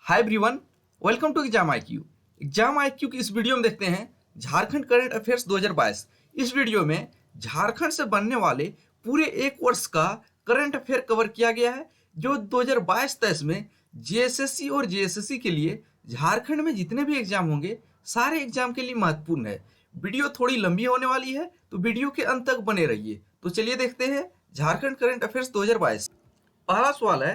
Hi everyone, welcome to exam IQ. एग्जाम आईक्यू की इस वीडियो में देखते हैं झारखंड करंट अफेयर्स 2022। इस वीडियो में झारखंड से बनने वाले पूरे एक वर्ष का करंट अफेयर कवर किया गया है, जो 2022-23 में जेएसएससी और जेएसएससी के लिए झारखंड में जितने भी एग्जाम होंगे सारे एग्जाम के लिए महत्वपूर्ण है। वीडियो थोड़ी लंबी होने वाली है, तो वीडियो के अंत तक बने रहिए। तो चलिए देखते हैं झारखंड करंट अफेयर्स 2022। पहला सवाल है,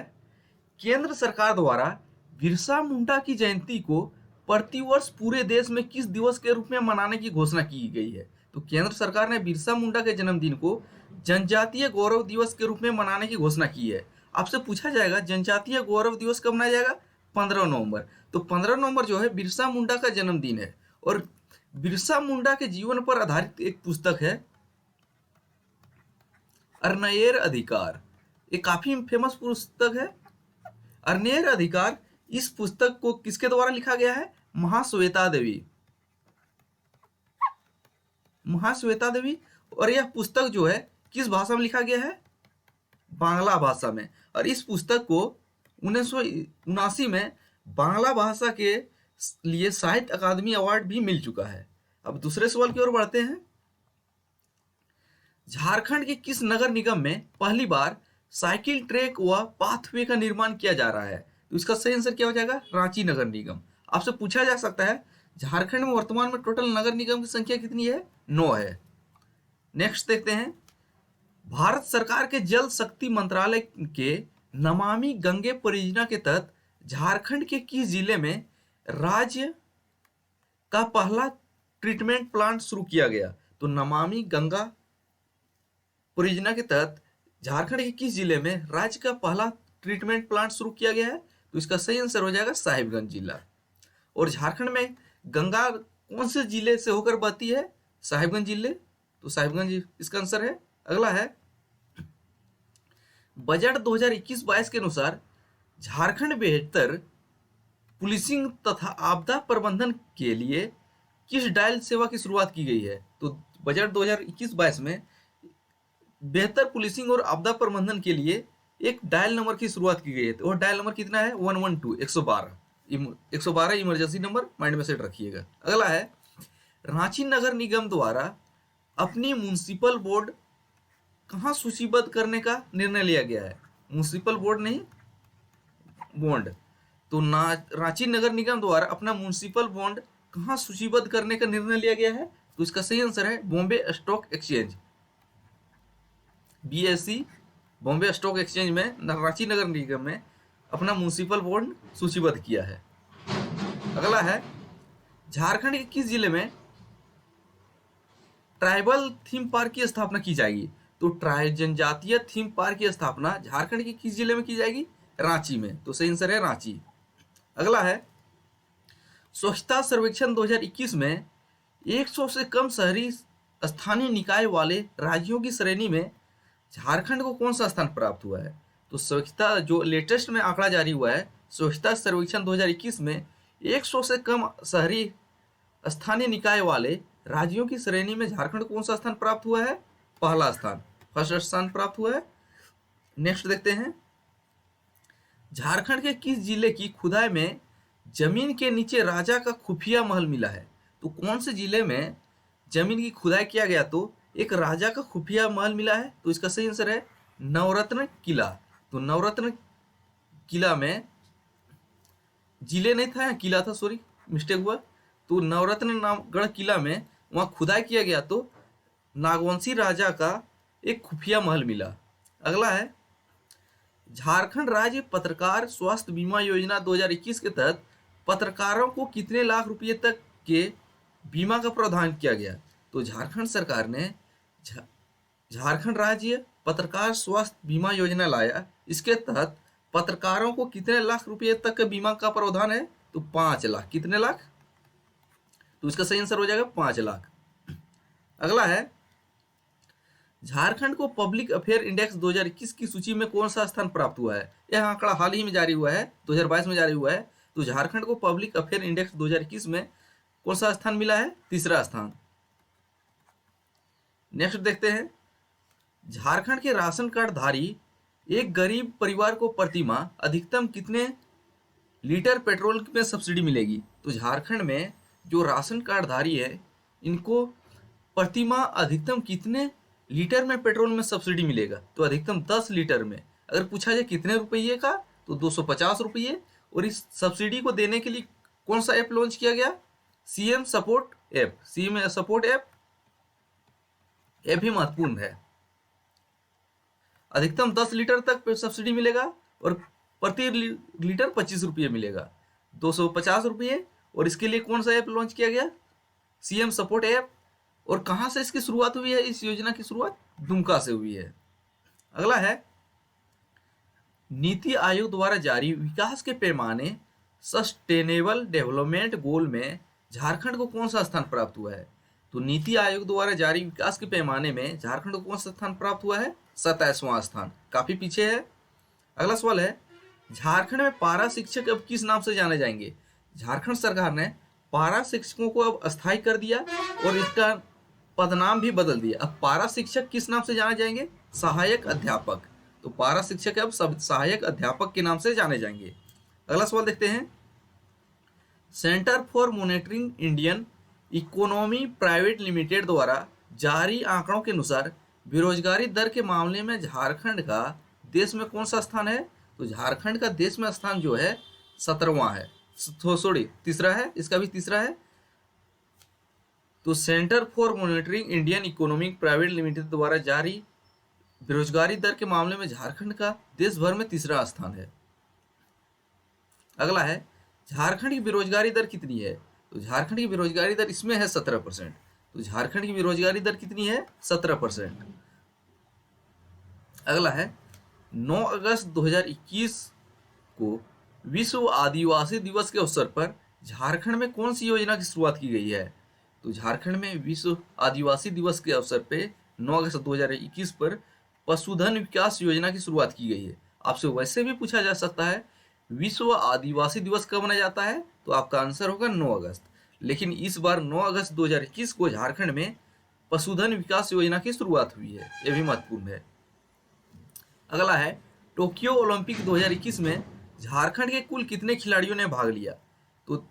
केंद्र सरकार द्वारा बिरसा मुंडा की जयंती को प्रतिवर्ष पूरे देश में किस दिवस के रूप में मनाने की घोषणा की गई है? तो केंद्र सरकार ने बिरसा मुंडा के जन्मदिन को जनजातीय गौरव दिवस के रूप में मनाने की घोषणा की है। आपसे पूछा जाएगा जनजातीय गौरव दिवस कब मनाया जाएगा? 15 नवंबर। तो 15 नवंबर जो है बिरसा मुंडा का जन्मदिन है। और बिरसा मुंडा के जीवन पर आधारित एक पुस्तक है अर्नयेर अधिकार। ये काफी फेमस पुस्तक है अर्नयेर अधिकार। इस पुस्तक को किसके द्वारा लिखा गया है? महाश्वेता देवी। महाश्वेता देवी। और यह पुस्तक जो है किस भाषा में लिखा गया है? बांग्ला भाषा में। और इस पुस्तक को 1979 में बांग्ला भाषा के लिए साहित्य अकादमी अवार्ड भी मिल चुका है। अब दूसरे सवाल की ओर बढ़ते हैं। झारखंड के किस नगर निगम में पहली बार साइकिल ट्रैक व पाथवे का निर्माण किया जा रहा है? तो इसका सही आंसर क्या हो जाएगा? रांची नगर निगम। आपसे पूछा जा सकता है झारखंड में वर्तमान में टोटल नगर निगम की संख्या कितनी है? 9 है। नेक्स्ट देखते हैं, भारत सरकार के जल शक्ति मंत्रालय के नमामि गंगे परियोजना के तहत झारखंड के किस जिले में राज्य का पहला ट्रीटमेंट प्लांट शुरू किया गया? तो नमामि गंगा परियोजना के तहत झारखंड के किस जिले में राज्य का पहला ट्रीटमेंट प्लांट शुरू किया गया है? तो इसका सही आंसर हो जाएगा साहिबगंज जिला। और झारखंड में गंगा कौन से जिले से होकर बहती है? साहिबगंज जिले। तो साहिबगंज इसका आंसर है। अगला है, बजट 2021-22 के अनुसार झारखंड बेहतर पुलिसिंग तथा आपदा प्रबंधन के लिए किस डायल सेवा की शुरुआत की गई है? तो बजट 2021-22 में बेहतर पुलिसिंग और आपदा प्रबंधन के लिए एक डायल नंबर की शुरुआत की गई है। तो वो डायल नंबर कितना है? 112 112 इमरजेंसी नंबर माइंड में सेट रखिएगा। अगला है, रांची नगर निगम द्वारा अपनी म्युनिसिपल बोर्ड कहाँ सूचीबद्ध करने का निर्णय लिया गया है? म्युनिसिपल बोर्ड नहीं, बॉन्ड। तो रांची नगर निगम द्वारा अपना म्युनिसिपल बॉन्ड कहाँ सूचीबद्ध करने का निर्णय लिया गया है? तो इसका सही आंसर है Bombay stock exchange, BSE, Bombay stock exchange में रांची नगर निगम में अपना म्युनिसिपल बॉन्ड सूचीबद्ध किया है। अगला है, झारखंड के किस जिले में ट्राइबल थीम पार्क की स्थापना की जाएगी? तो जनजातीय थीम पार्क की स्थापना झारखंड के किस जिले में की जाएगी? रांची में। तो सही आंसर है रांची। अगला है, स्वच्छता सर्वेक्षण 2021 में 100 से कम शहरी स्थानीय निकाय वाले राज्यों की श्रेणी में झारखंड को कौन सा स्थान प्राप्त हुआ है? तो स्वच्छता जो लेटेस्ट में आंकड़ा जारी हुआ है, स्वच्छता सर्वेक्षण 2021 में 100 से कम शहरी स्थानीय निकाय वाले राज्यों की श्रेणी में झारखंड को कौन सा स्थान प्राप्त हुआ है? पहला स्थान, फर्स्ट स्थान प्राप्त हुआ है। नेक्स्ट देखते हैं, झारखंड के किस जिले की खुदाई में जमीन के नीचे राजा का खुफिया महल मिला है? तो कौन से जिले में जमीन की खुदाई किया गया तो एक राजा का खुफिया महल मिला है? तो इसका सही आंसर है नवरत्न किला। तो नवरत्न किला में जिले नहीं था, किला था, सॉरी मिस्टेक हुआ। तो नवरत्न नामगढ़ किला में वहां खुदाई किया गया तो नागवंशी राजा का एक खुफिया महल मिला। अगला है, झारखंड राज्य पत्रकार स्वास्थ्य बीमा योजना 2021 के तहत पत्रकारों को कितने लाख रुपए तक के बीमा का प्रावधान किया गया? तो झारखंड सरकार ने झारखंड राज्य पत्रकार स्वास्थ्य बीमा योजना लाया। इसके तहत पत्रकारों को कितने लाख रुपए तक के बीमा का प्रावधान है? तो 5 लाख। कितने लाख? तो इसका सही आंसर हो जाएगा 5 लाख। अगला है, झारखंड को पब्लिक अफेयर इंडेक्स 2021 की सूची में कौन सा स्थान प्राप्त हुआ है? यह आंकड़ा हाल ही में जारी हुआ है, 2022 में जारी हुआ है। तो झारखंड को पब्लिक अफेयर इंडेक्स 2021 में कौन सा स्थान मिला है? तीसरा स्थान। नेक्स्ट देखते हैं, झारखंड के राशन कार्ड धारी एक गरीब परिवार को प्रति माह अधिकतम कितने लीटर पेट्रोल में सब्सिडी मिलेगी। तो झारखंड में जो राशन कार्डधारी है इनको प्रति माह अधिकतम कितने लीटर में पेट्रोल में सब्सिडी मिलेगा? तो अधिकतम 10 लीटर में। अगर पूछा जाए कितने रुपये का, तो 250 रुपये। और इस सब्सिडी को देने के लिए कौन सा ऐप लॉन्च किया गया? CM support app. CM support app भी महत्वपूर्ण है। अधिकतम 10 लीटर तक सब्सिडी मिलेगा और प्रति लीटर 25 रुपये मिलेगा, 250 रुपये। और इसके लिए कौन सा ऐप लॉन्च किया गया? CM support app. और कहाँ से इसकी शुरुआत हुई है? इस योजना की शुरुआत दुमका से हुई है। अगला है, नीति आयोग द्वारा जारी विकास के पैमाने सस्टेनेबल डेवलपमेंट गोल में झारखंड को कौन सा स्थान प्राप्त हुआ है? तो नीति आयोग द्वारा जारी विकास के पैमाने में झारखंड को कौन सा स्थान प्राप्त हुआ है? 27वां स्थान, काफी पीछे है। अगला सवाल है, झारखंड में पारा शिक्षक अब किस नाम से जाने जाएंगे? झारखंड सरकार ने पारा शिक्षकों को अब अस्थायी कर दिया और इसका पदनाम भी बदल दिया। अब पारा शिक्षक किस नाम से जाने जाएंगे? सहायक अध्यापक। तो पारा शिक्षक अब सब सहायक अध्यापक के नाम से जाने जाएंगे। अगला सवाल देखते हैं, centre for monitoring Indian economy private limited द्वारा जारी आंकड़ों के अनुसार बेरोजगारी दर के मामले में झारखंड का देश में कौन सा स्थान है? तो झारखंड का देश में स्थान जो है 17वां है, सॉरी तीसरा है, इसका भी तीसरा है। तो centre for monitoring Indian economic private limited द्वारा जारी बेरोजगारी दर के मामले में झारखंड का देश भर में तीसरा स्थान है। अगला है, झारखंड की बेरोजगारी दर कितनी है? तो झारखंड की बेरोजगारी दर इसमें है 17%। तो झारखंड की बेरोजगारी दर कितनी है? 17%। अगला है, 9 अगस्त 2021 को विश्व आदिवासी दिवस के अवसर पर झारखंड में कौन सी योजना की शुरुआत की गई है? तो झारखंड में विश्व आदिवासी दिवस के अवसर पे 9 अगस्त 2021 पर पशुधन विकास योजना की शुरुआत की गई है। आपसे वैसे भी पूछा जा सकता है विश्व आदिवासी दिवस कब मनाया जाता है? तो आपका आंसर होगा 9 अगस्त। लेकिन इस बार 9 अगस्त 2021 को झारखंड में पशुधन विकास योजना की शुरुआत हुई है, यह भी महत्वपूर्ण है। अगला है, टोक्यो ओलंपिक 2021 में झारखंड के कुल कितने खिलाड़ियों ने भाग लिया? तो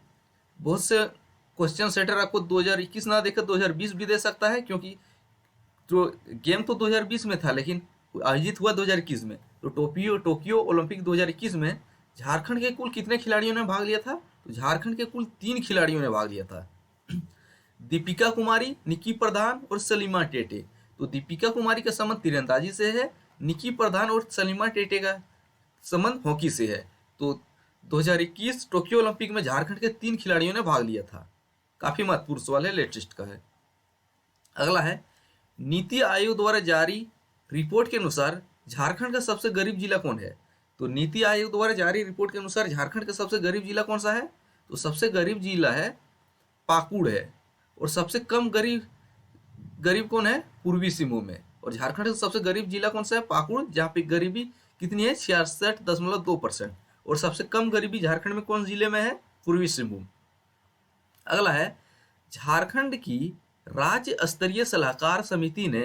बहुत से क्वेश्चन सेटर आपको 2021 ना देकर 2020 भी दे सकता है, क्योंकि जो गेम तो 2020 में था लेकिन आयोजित हुआ 2021 में। तो टोक्यो ओलंपिक 2021 में झारखंड के कुल कितने खिलाड़ियों ने भाग लिया था? तो झारखंड के कुल 3 खिलाड़ियों ने भाग लिया था, दीपिका कुमारी, निक्की प्रधान और सलीमा टेटे। तो दीपिका कुमारी का संबंध तीरंदाजी से है, निक्की प्रधान और सलीमा टेटे का संबंध हॉकी से है। तो 2021 टोक्यो ओलंपिक में झारखंड के 3 खिलाड़ियों ने भाग लिया था। काफी महत्वपूर्ण सवाल है, लेटेस्ट का है। अगला है, नीति आयोग द्वारा जारी रिपोर्ट के अनुसार झारखंड का सबसे गरीब जिला कौन है? तो नीति आयोग द्वारा जारी रिपोर्ट के अनुसार झारखंड का सबसे गरीब जिला कौन सा है? तो सबसे गरीब जिला है पाकुड़ है। और सबसे कम गरीब कौन है? पूर्वी सिंहभूम में। और झारखंड का सबसे गरीब जिला कौन सा है? पाकुड़, जहाँ पे गरीबी कितनी है? 66.2%। और सबसे कम गरीबी झारखंड में कौन जिले में है? पूर्वी सिंहभूम। अगला है, झारखंड की राज्य स्तरीय सलाहकार समिति ने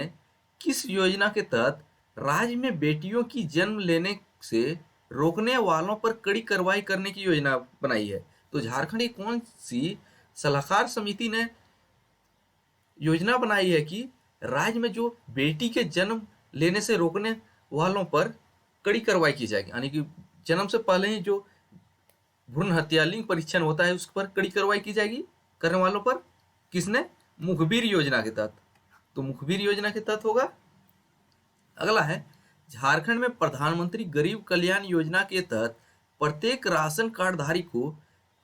किस योजना के तहत राज्य में बेटियों की जन्म लेने से रोकने वालों पर कड़ी कार्रवाई करने की योजना बनाई है? तो झारखंड की कौन सी सलाहकार समिति ने योजना बनाई है कि राज्य में जो बेटी के जन्म लेने से रोकने वालों पर कड़ी कार्रवाई की जाएगी, यानी कि जन्म से पहले ही जो भ्रूण हत्या लिंग परीक्षण होता है उस पर कड़ी कार्रवाई की जाएगी करने वालों पर। किसने? मुखबिर योजना के तहत। तो मुखबिर योजना के तहत होगा। अगला है, झारखंड में प्रधानमंत्री गरीब कल्याण योजना के तहत प्रत्येक राशन कार्डधारी को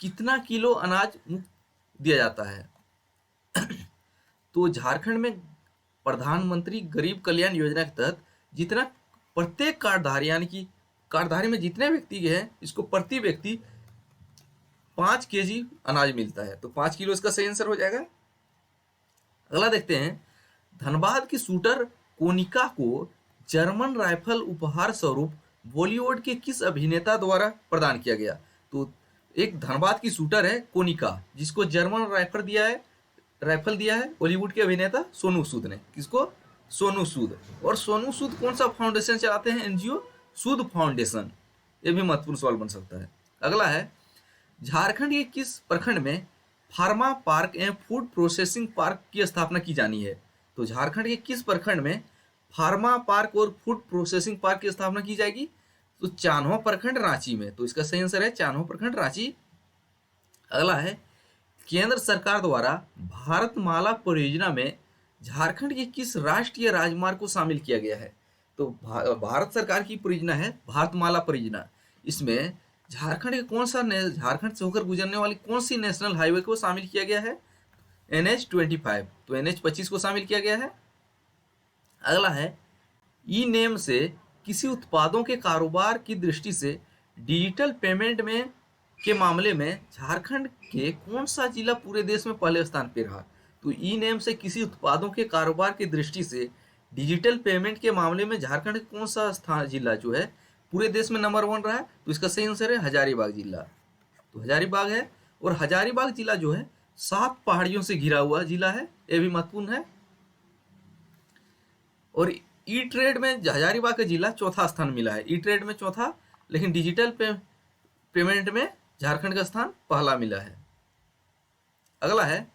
कितना किलो अनाज मुफ्त दिया जाता है? तो झारखंड में प्रधानमंत्री गरीब कल्याण योजना के तहत जितना प्रत्येक कार्डधारी, यानी कि कार्डधारी में जितने व्यक्ति हैं, इसको प्रति व्यक्ति 5 केजी अनाज मिलता है। तो 5 किलो इसका सही आंसर हो जाएगा। अगला देखते हैं, धनबाद की शूटर कोनिका को जर्मन राइफल उपहार स्वरूप बॉलीवुड के किस अभिनेता द्वारा प्रदान किया गया? तो एक धनबाद की शूटर है कोनिका, जिसको जर्मन राइफल दिया है बॉलीवुड के अभिनेता सोनू सूद ने। किसको? सोनू सूद। और सोनू सूद कौन सा फाउंडेशन चलाते हैं? एनजीओ सूद फाउंडेशन। ये भी महत्वपूर्ण सवाल बन सकता है। अगला है, झारखंड के किस प्रखंड में फार्मा पार्क एवं फूड प्रोसेसिंग पार्क की स्थापना की जानी है? तो झारखंड के किस प्रखंड में फार्मा पार्क और फूड प्रोसेसिंग पार्क की स्थापना की जाएगी? तो चान्हो प्रखंड, रांची में। तो इसका सही आंसर है चान्हो प्रखंड, रांची। अगला है, केंद्र सरकार द्वारा भारतमाला परियोजना में झारखंड के किस राष्ट्रीय राजमार्ग को शामिल किया गया है? तो भारत सरकार की परियोजना है भारतमाला परियोजना। इसमें झारखंड के झारखंड से होकर गुजरने वाली कौन सी नेशनल हाईवे को शामिल किया गया है? NH-25। तो NH-25 को शामिल किया गया है। अगला है, ई नेम से किसी उत्पादों के कारोबार की दृष्टि से डिजिटल पेमेंट में के मामले में झारखंड के कौन सा जिला पूरे देश में पहले स्थान पर रहा? तो ई नेम से किसी उत्पादों के कारोबार की दृष्टि से डिजिटल पेमेंट के मामले में झारखंड का कौन सा स्थान जिला जो है पूरे देश में नंबर 1 रहा है? तो इसका सही आंसर है हजारीबाग जिला। तो हजारीबाग है, और हजारीबाग जिला जो है 7 पहाड़ियों से घिरा हुआ जिला है, ये भी महत्वपूर्ण है। और ई ट्रेड में हजारीबाग का जिला चौथा स्थान मिला है, ई ट्रेड में चौथा, लेकिन डिजिटल पेमेंट में झारखंड का स्थान पहला मिला है। अगला है,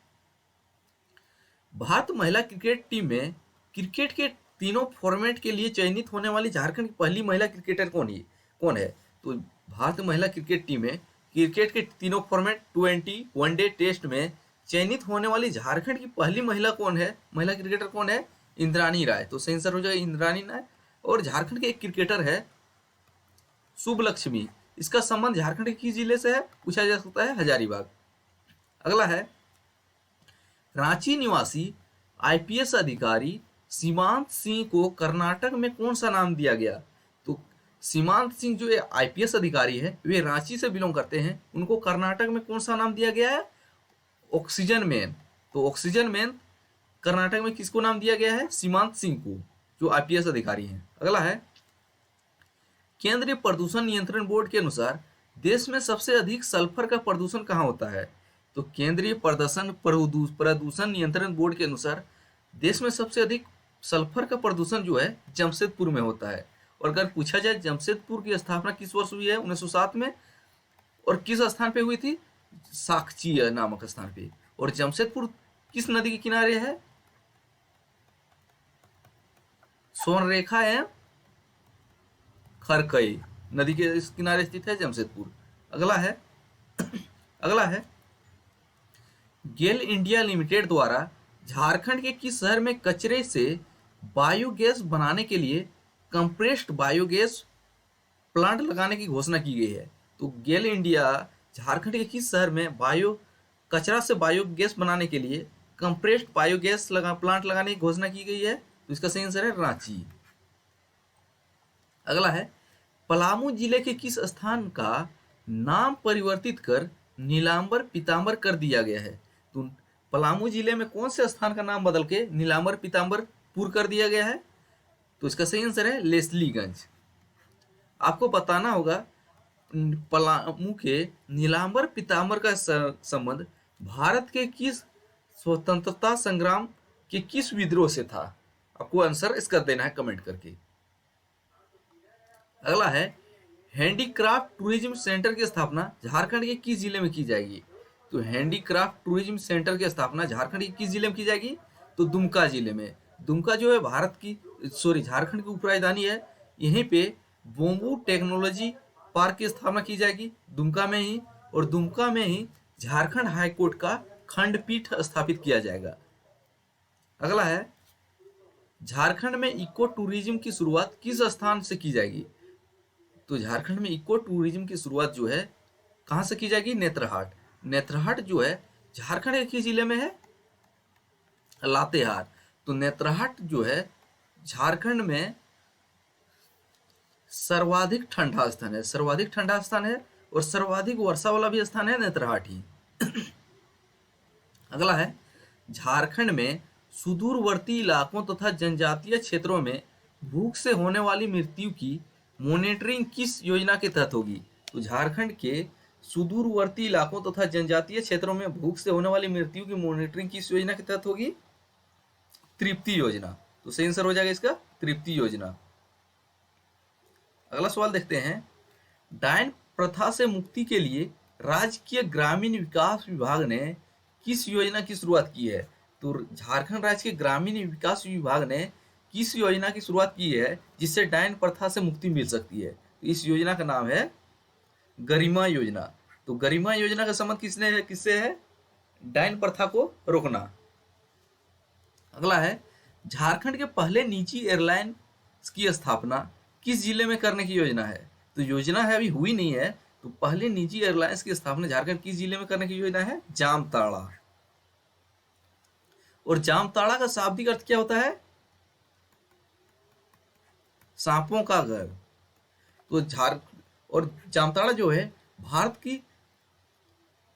भारत महिला क्रिकेट टीम में क्रिकेट के तीनों फॉर्मेट के लिए चयनित होने वाली झारखंड की पहली महिला क्रिकेटर कौन है? तो भारत महिला क्रिकेट टीम में क्रिकेट के तीनों फॉर्मेट 20, वनडे, टेस्ट में चयनित होने वाली झारखंड की पहली महिला कौन है? महिला क्रिकेटर कौन है? इंद्राणी राय। तो सही आंसर हो जाएगा इंद्राणी राय। और झारखंड के एक क्रिकेटर है शुभ लक्ष्मी, इसका संबंध झारखंड के किस जिले से है? पूछा जा सकता है हजारीबाग। अगला है, रांची निवासी IPS अधिकारी सीमांत सिंह को कर्नाटक में कौन सा नाम दिया गया? तो सीमांत सिंह जो IPS अधिकारी है वे रांची से बिलोंग करते हैं, उनको कर्नाटक में कौन सा नाम दिया गया है? Oxygen man. तो ऑक्सीजन मैन कर्नाटक में किसको नाम दिया गया है? सीमांत सिंह को, जो IPS अधिकारी हैं। अगला है, केंद्रीय प्रदूषण नियंत्रण बोर्ड के अनुसार देश में सबसे अधिक सल्फर का प्रदूषण कहाँ होता है? तो केंद्रीय प्रदूषण नियंत्रण बोर्ड के अनुसार देश में सबसे अधिक सल्फर का प्रदूषण जो है जमशेदपुर में होता है। और अगर पूछा जाए जमशेदपुर की स्थापना किस वर्ष हुई है? 1907 में। और किस स्थान पे हुई थी? साकची नामक स्थान पे। और जमशेदपुर किस नदी के किनारे है? सोनरेखा एवं खरकई नदी के इस किनारे स्थित है जमशेदपुर। अगला है, गेल इंडिया लिमिटेड द्वारा झारखंड के किस शहर में कचरे से बायोगैस बनाने के लिए कंप्रेस्ड बायोगैस प्लांट लगाने की घोषणा की गई है? तो गेल इंडिया झारखंड के किस शहर में कचरा से बायोगैस बनाने के लिए कंप्रेस्ड बायोगैस प्लांट लगाने की घोषणा की गई है? तो इसका सही आंसर है रांची। अगला है, पलामू जिले के किस स्थान का नाम परिवर्तित कर नीलांबर पीतांबर कर दिया गया है? तो पलामू जिले में कौन से स्थान का नाम बदल के नीलांबर पीतांबरपुर कर दिया गया है? तो इसका सही आंसर है लेस्लीगंज। आपको बताना होगा पलामू के नीलांबर पीतांबर का संबंध भारत के किस स्वतंत्रता संग्राम के किस विद्रोह से था? आपको आंसर इसका देना है कमेंट करके। अगला है, हैंडीक्राफ्ट टूरिज्म सेंटर की स्थापना झारखंड के किस जिले में की जाएगी? तो हैंडीक्राफ्ट टूरिज्म सेंटर की स्थापना झारखंड के किस जिले में की जाएगी? तो दुमका जिले में। दुमका जो है झारखंड की उप राजधानी है। यहीं पे बोम्बू टेक्नोलॉजी पार्क की स्थापना की जाएगी दुमका में ही, और दुमका में ही झारखंड हाईकोर्ट का खंडपीठ स्थापित किया जाएगा। अगला है, झारखंड में इको टूरिज्म की शुरुआत किस स्थान से की जाएगी? तो झारखंड में इको टूरिज्म की शुरुआत जो है कहां से की जाएगी? नेत्रहाट। नेत्रहाट जो है झारखंड के किस जिले में है? लातेहार। तो नेत्रहाट जो है झारखंड में सर्वाधिक ठंडा स्थान है, और सर्वाधिक वर्षा वाला भी स्थान है नेत्रहाट ही। अगला है, झारखंड में सुदूरवर्ती इलाकों तथा जनजातीय क्षेत्रों में भूख से होने वाली मृत्यु की मॉनिटरिंग किस योजना के तहत होगी? तो झारखंड के सुदूरवर्ती इलाकों तथा जनजातीय क्षेत्रों में भूख से होने वाली मृत्यु की मॉनिटरिंग किस योजना के तहत होगी? तृप्ति योजना। तो सही आंसर हो जाएगा इसका तृप्ति योजना। अगला सवाल देखते हैं, डायन प्रथा से मुक्ति के लिए राजकीय ग्रामीण विकास विभाग ने किस योजना की शुरुआत की है? तो झारखंड राज्य के ग्रामीण विकास विभाग ने किस योजना की शुरुआत की है जिससे डायन प्रथा से मुक्ति मिल सकती है? तो इस योजना का नाम है गरिमा योजना। तो गरिमा योजना का संबंध किससे है? डायन प्रथा को रोकना। अगला है, झारखंड के पहले निजी एयरलाइन की स्थापना किस जिले में करने की योजना है? तो योजना है, अभी हुई नहीं है। तो पहले निजी एयरलाइंस की स्थापना झारखंड किस जिले में करने की योजना है? जामताड़ा। और जामताड़ा का शाब्दिक अर्थ क्या होता है? सांपों का घर। तो और जामताड़ा जो है भारत की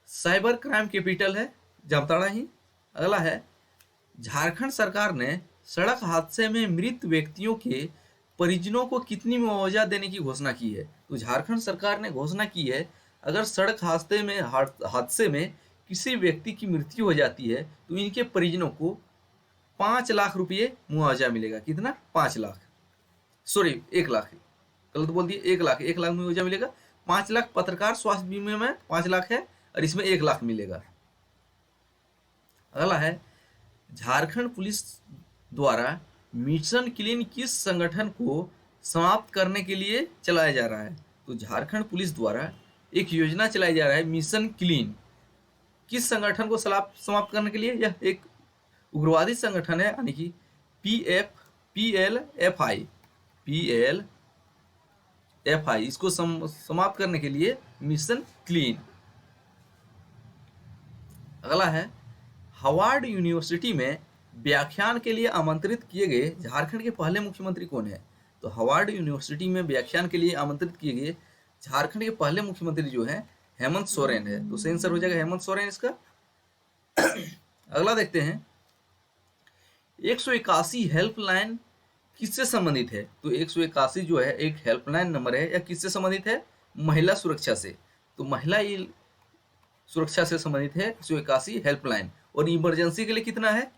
साइबर क्राइम कैपिटल है, जामताड़ा ही। अगला है, झारखंड सरकार ने सड़क हादसे में मृत व्यक्तियों के परिजनों को कितनी मुआवजा देने की घोषणा की है? तो झारखंड सरकार ने घोषणा की है, अगर सड़क हादसे में किसी व्यक्ति की मृत्यु हो जाती है तो इनके परिजनों को 5 लाख रुपये मुआवजा मिलेगा। कितना? 5 लाख, सॉरी 1 लाख, गलत बोल दिए, 1 लाख मुआवजा मिलेगा। 5 लाख पत्रकार स्वास्थ्य बीमे में 5 लाख है और इसमें 1 लाख मिलेगा। अगला है, झारखंड पुलिस द्वारा मिशन क्लीन किस संगठन को समाप्त करने के लिए चलाया जा रहा है? तो झारखंड पुलिस द्वारा एक योजना चलाई जा रहा है, मिशन क्लीन। किस संगठन को समाप्त करने के लिए? यह एक उग्रवादी संगठन है, यानी कि PLFI, इसको समाप्त करने के लिए मिशन क्लीन। अगला है, हार्वर्ड यूनिवर्सिटी में व्याख्यान के लिए आमंत्रित किए गए झारखंड के पहले मुख्यमंत्री कौन है? तो हार्वर्ड यूनिवर्सिटी में व्याख्यान के लिए आमंत्रित किए गए झारखंड के पहले मुख्यमंत्री जो है हेमंत सोरेन है। तो सही आंसर हो जाएगा हेमंत सोरेन इसका। अगला देखते हैं, 181 हेल्पलाइन किससे संबंधित है? तो 181 जो है एक हेल्पलाइन नंबर है, या किससे संबंधित है? महिला सुरक्षा से। तो महिला सुरक्षा से संबंधित है 181 हेल्पलाइन। और इमरजेंसी के लिए कितना है?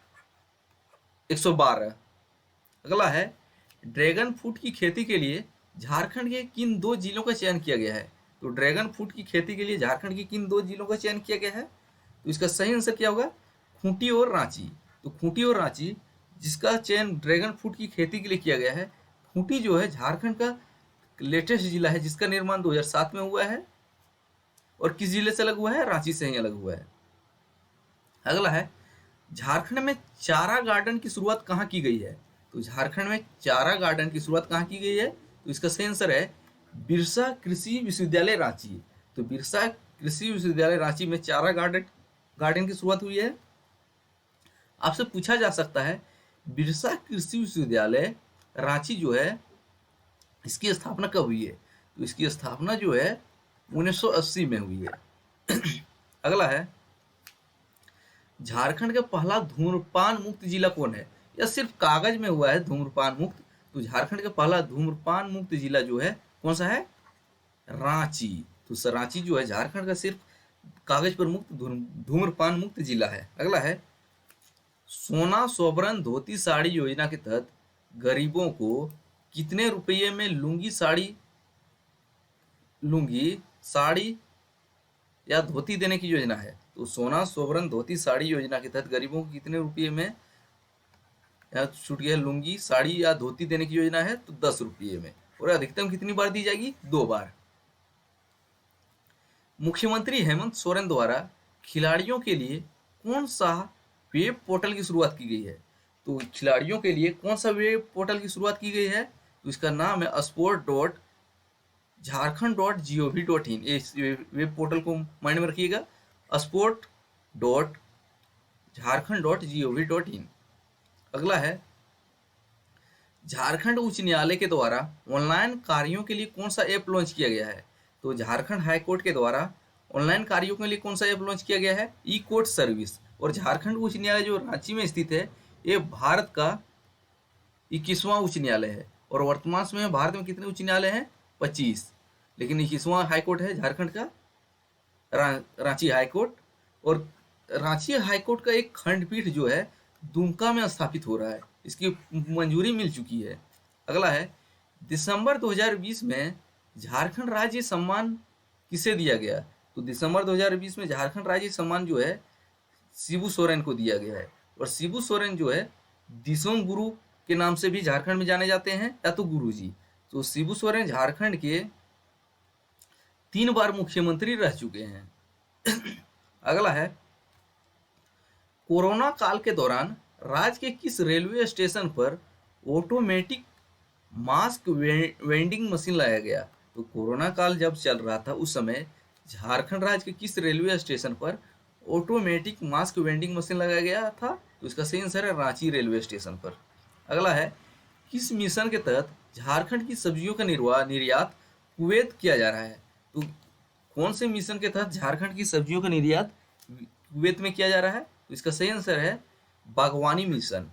112। अगला है, ड्रैगन फ्रूट की खेती के लिए झारखंड के किन 2 जिलों का चयन किया गया है? तो ड्रैगन फ्रूट की खेती के लिए झारखंड के किन 2 जिलों का चयन किया गया है? तो इसका सही आंसर क्या होगा? खूंटी और रांची। तो खूंटी और रांची जिसका चयन ड्रैगन फ्रूट की खेती के लिए किया गया है। खूंटी जो है झारखंड का लेटेस्ट जिला है जिसका निर्माण 2007 में हुआ है। और किस जिले से अलग हुआ है? रांची से ही अलग हुआ है। अगला है, झारखंड में चारा गार्डन की शुरुआत कहाँ की गई है? तो झारखंड में चारा गार्डन की शुरुआत कहाँ की गई है? तो इसका सही आंसर है बिरसा कृषि विश्वविद्यालय रांची। तो बिरसा कृषि विश्वविद्यालय रांची में चारा गार्डन की शुरुआत हुई है। आपसे पूछा जा सकता है, बिरसा कृषि विश्वविद्यालय रांची जो है इसकी स्थापना कब हुई है? तो इसकी स्थापना जो है 1980 में हुई है। अगला है, झारखंड का पहला धूम्रपान मुक्त जिला कौन है? यह सिर्फ कागज में हुआ है धूम्रपान मुक्त। तो झारखंड का पहला धूम्रपान मुक्त जिला जो है कौन सा है? रांची। तो रांची जो है झारखंड का सिर्फ कागज पर मुक्त धूम्रपान मुक्त जिला है। अगला है, सोना सोबरन धोती साड़ी योजना के तहत गरीबों को कितने रुपये में लुंगी साड़ी या धोती देने की योजना है? तो सोना सोबरन धोती साड़ी योजना के तहत गरीबों को कितने रुपये में, या छूट गया, लुंगी साड़ी या धोती देने की योजना है? तो 10 रुपये में। और अधिकतम कितनी बार दी जाएगी? 2 बार। मुख्यमंत्री हेमंत सोरेन द्वारा खिलाड़ियों के लिए कौन सा वेब पोर्टल की शुरुआत की गई है? तो खिलाड़ियों के लिए कौन सा वेब पोर्टल की शुरुआत की गई है? तो इसका नाम है sport.jharkhand.gov.in। इस वेब पोर्टल को माइंड में रखिएगा, sport.jharkhand.gov.in। अगला है, झारखंड उच्च न्यायालय के द्वारा ऑनलाइन कार्यों के लिए कौन सा ऐप लॉन्च किया गया है? तो झारखंड हाई कोर्ट के द्वारा ऑनलाइन कार्यों के लिए कौन सा ऐप लॉन्च किया गया है? ई कोर्ट सर्विस। और झारखंड उच्च न्यायालय जो रांची में स्थित है ये भारत का 21वां उच्च न्यायालय है। और वर्तमान समय में भारत में कितने उच्च न्यायालय हैं? 25। लेकिन 21वां हाईकोर्ट है झारखंड का रांची हाईकोर्ट। और रांची हाईकोर्ट का एक खंडपीठ जो है दुमका में स्थापित हो रहा है, इसकी मंजूरी मिल चुकी है। अगला है, दिसंबर 2020 में झारखंड राज्य सम्मान किसे दिया गया? तो दिसंबर 2020 में झारखंड राज्य सम्मान जो है शिबू सोरेन को दिया गया है। और शिबू सोरेन जो है दिसोम गुरु के नाम से भी झारखंड में जाने जाते हैं, या तो गुरु जी। तो शिबू सोरेन झारखंड के 3 बार मुख्यमंत्री रह चुके हैं। अगला है, कोरोना काल के दौरान राज्य के किस रेलवे स्टेशन पर ऑटोमेटिक मास्क वेंडिंग मशीन लाया गया? तो कोरोना काल जब चल रहा था उस समय झारखंड राज्य के किस रेलवे स्टेशन पर ऑटोमेटिक मास्क वेंडिंग मशीन लगाया गया था? तो इसका सही आंसर है रांची रेलवे स्टेशन पर। अगला है, किस मिशन के तहत झारखंड की सब्जियों का निर्यात कुवैत किया जा रहा है? तो कौन से मिशन के तहत झारखंड की सब्जियों का निर्यात कुवैत में किया जा रहा है? तो इसका सही आंसर है बागवानी मिशन।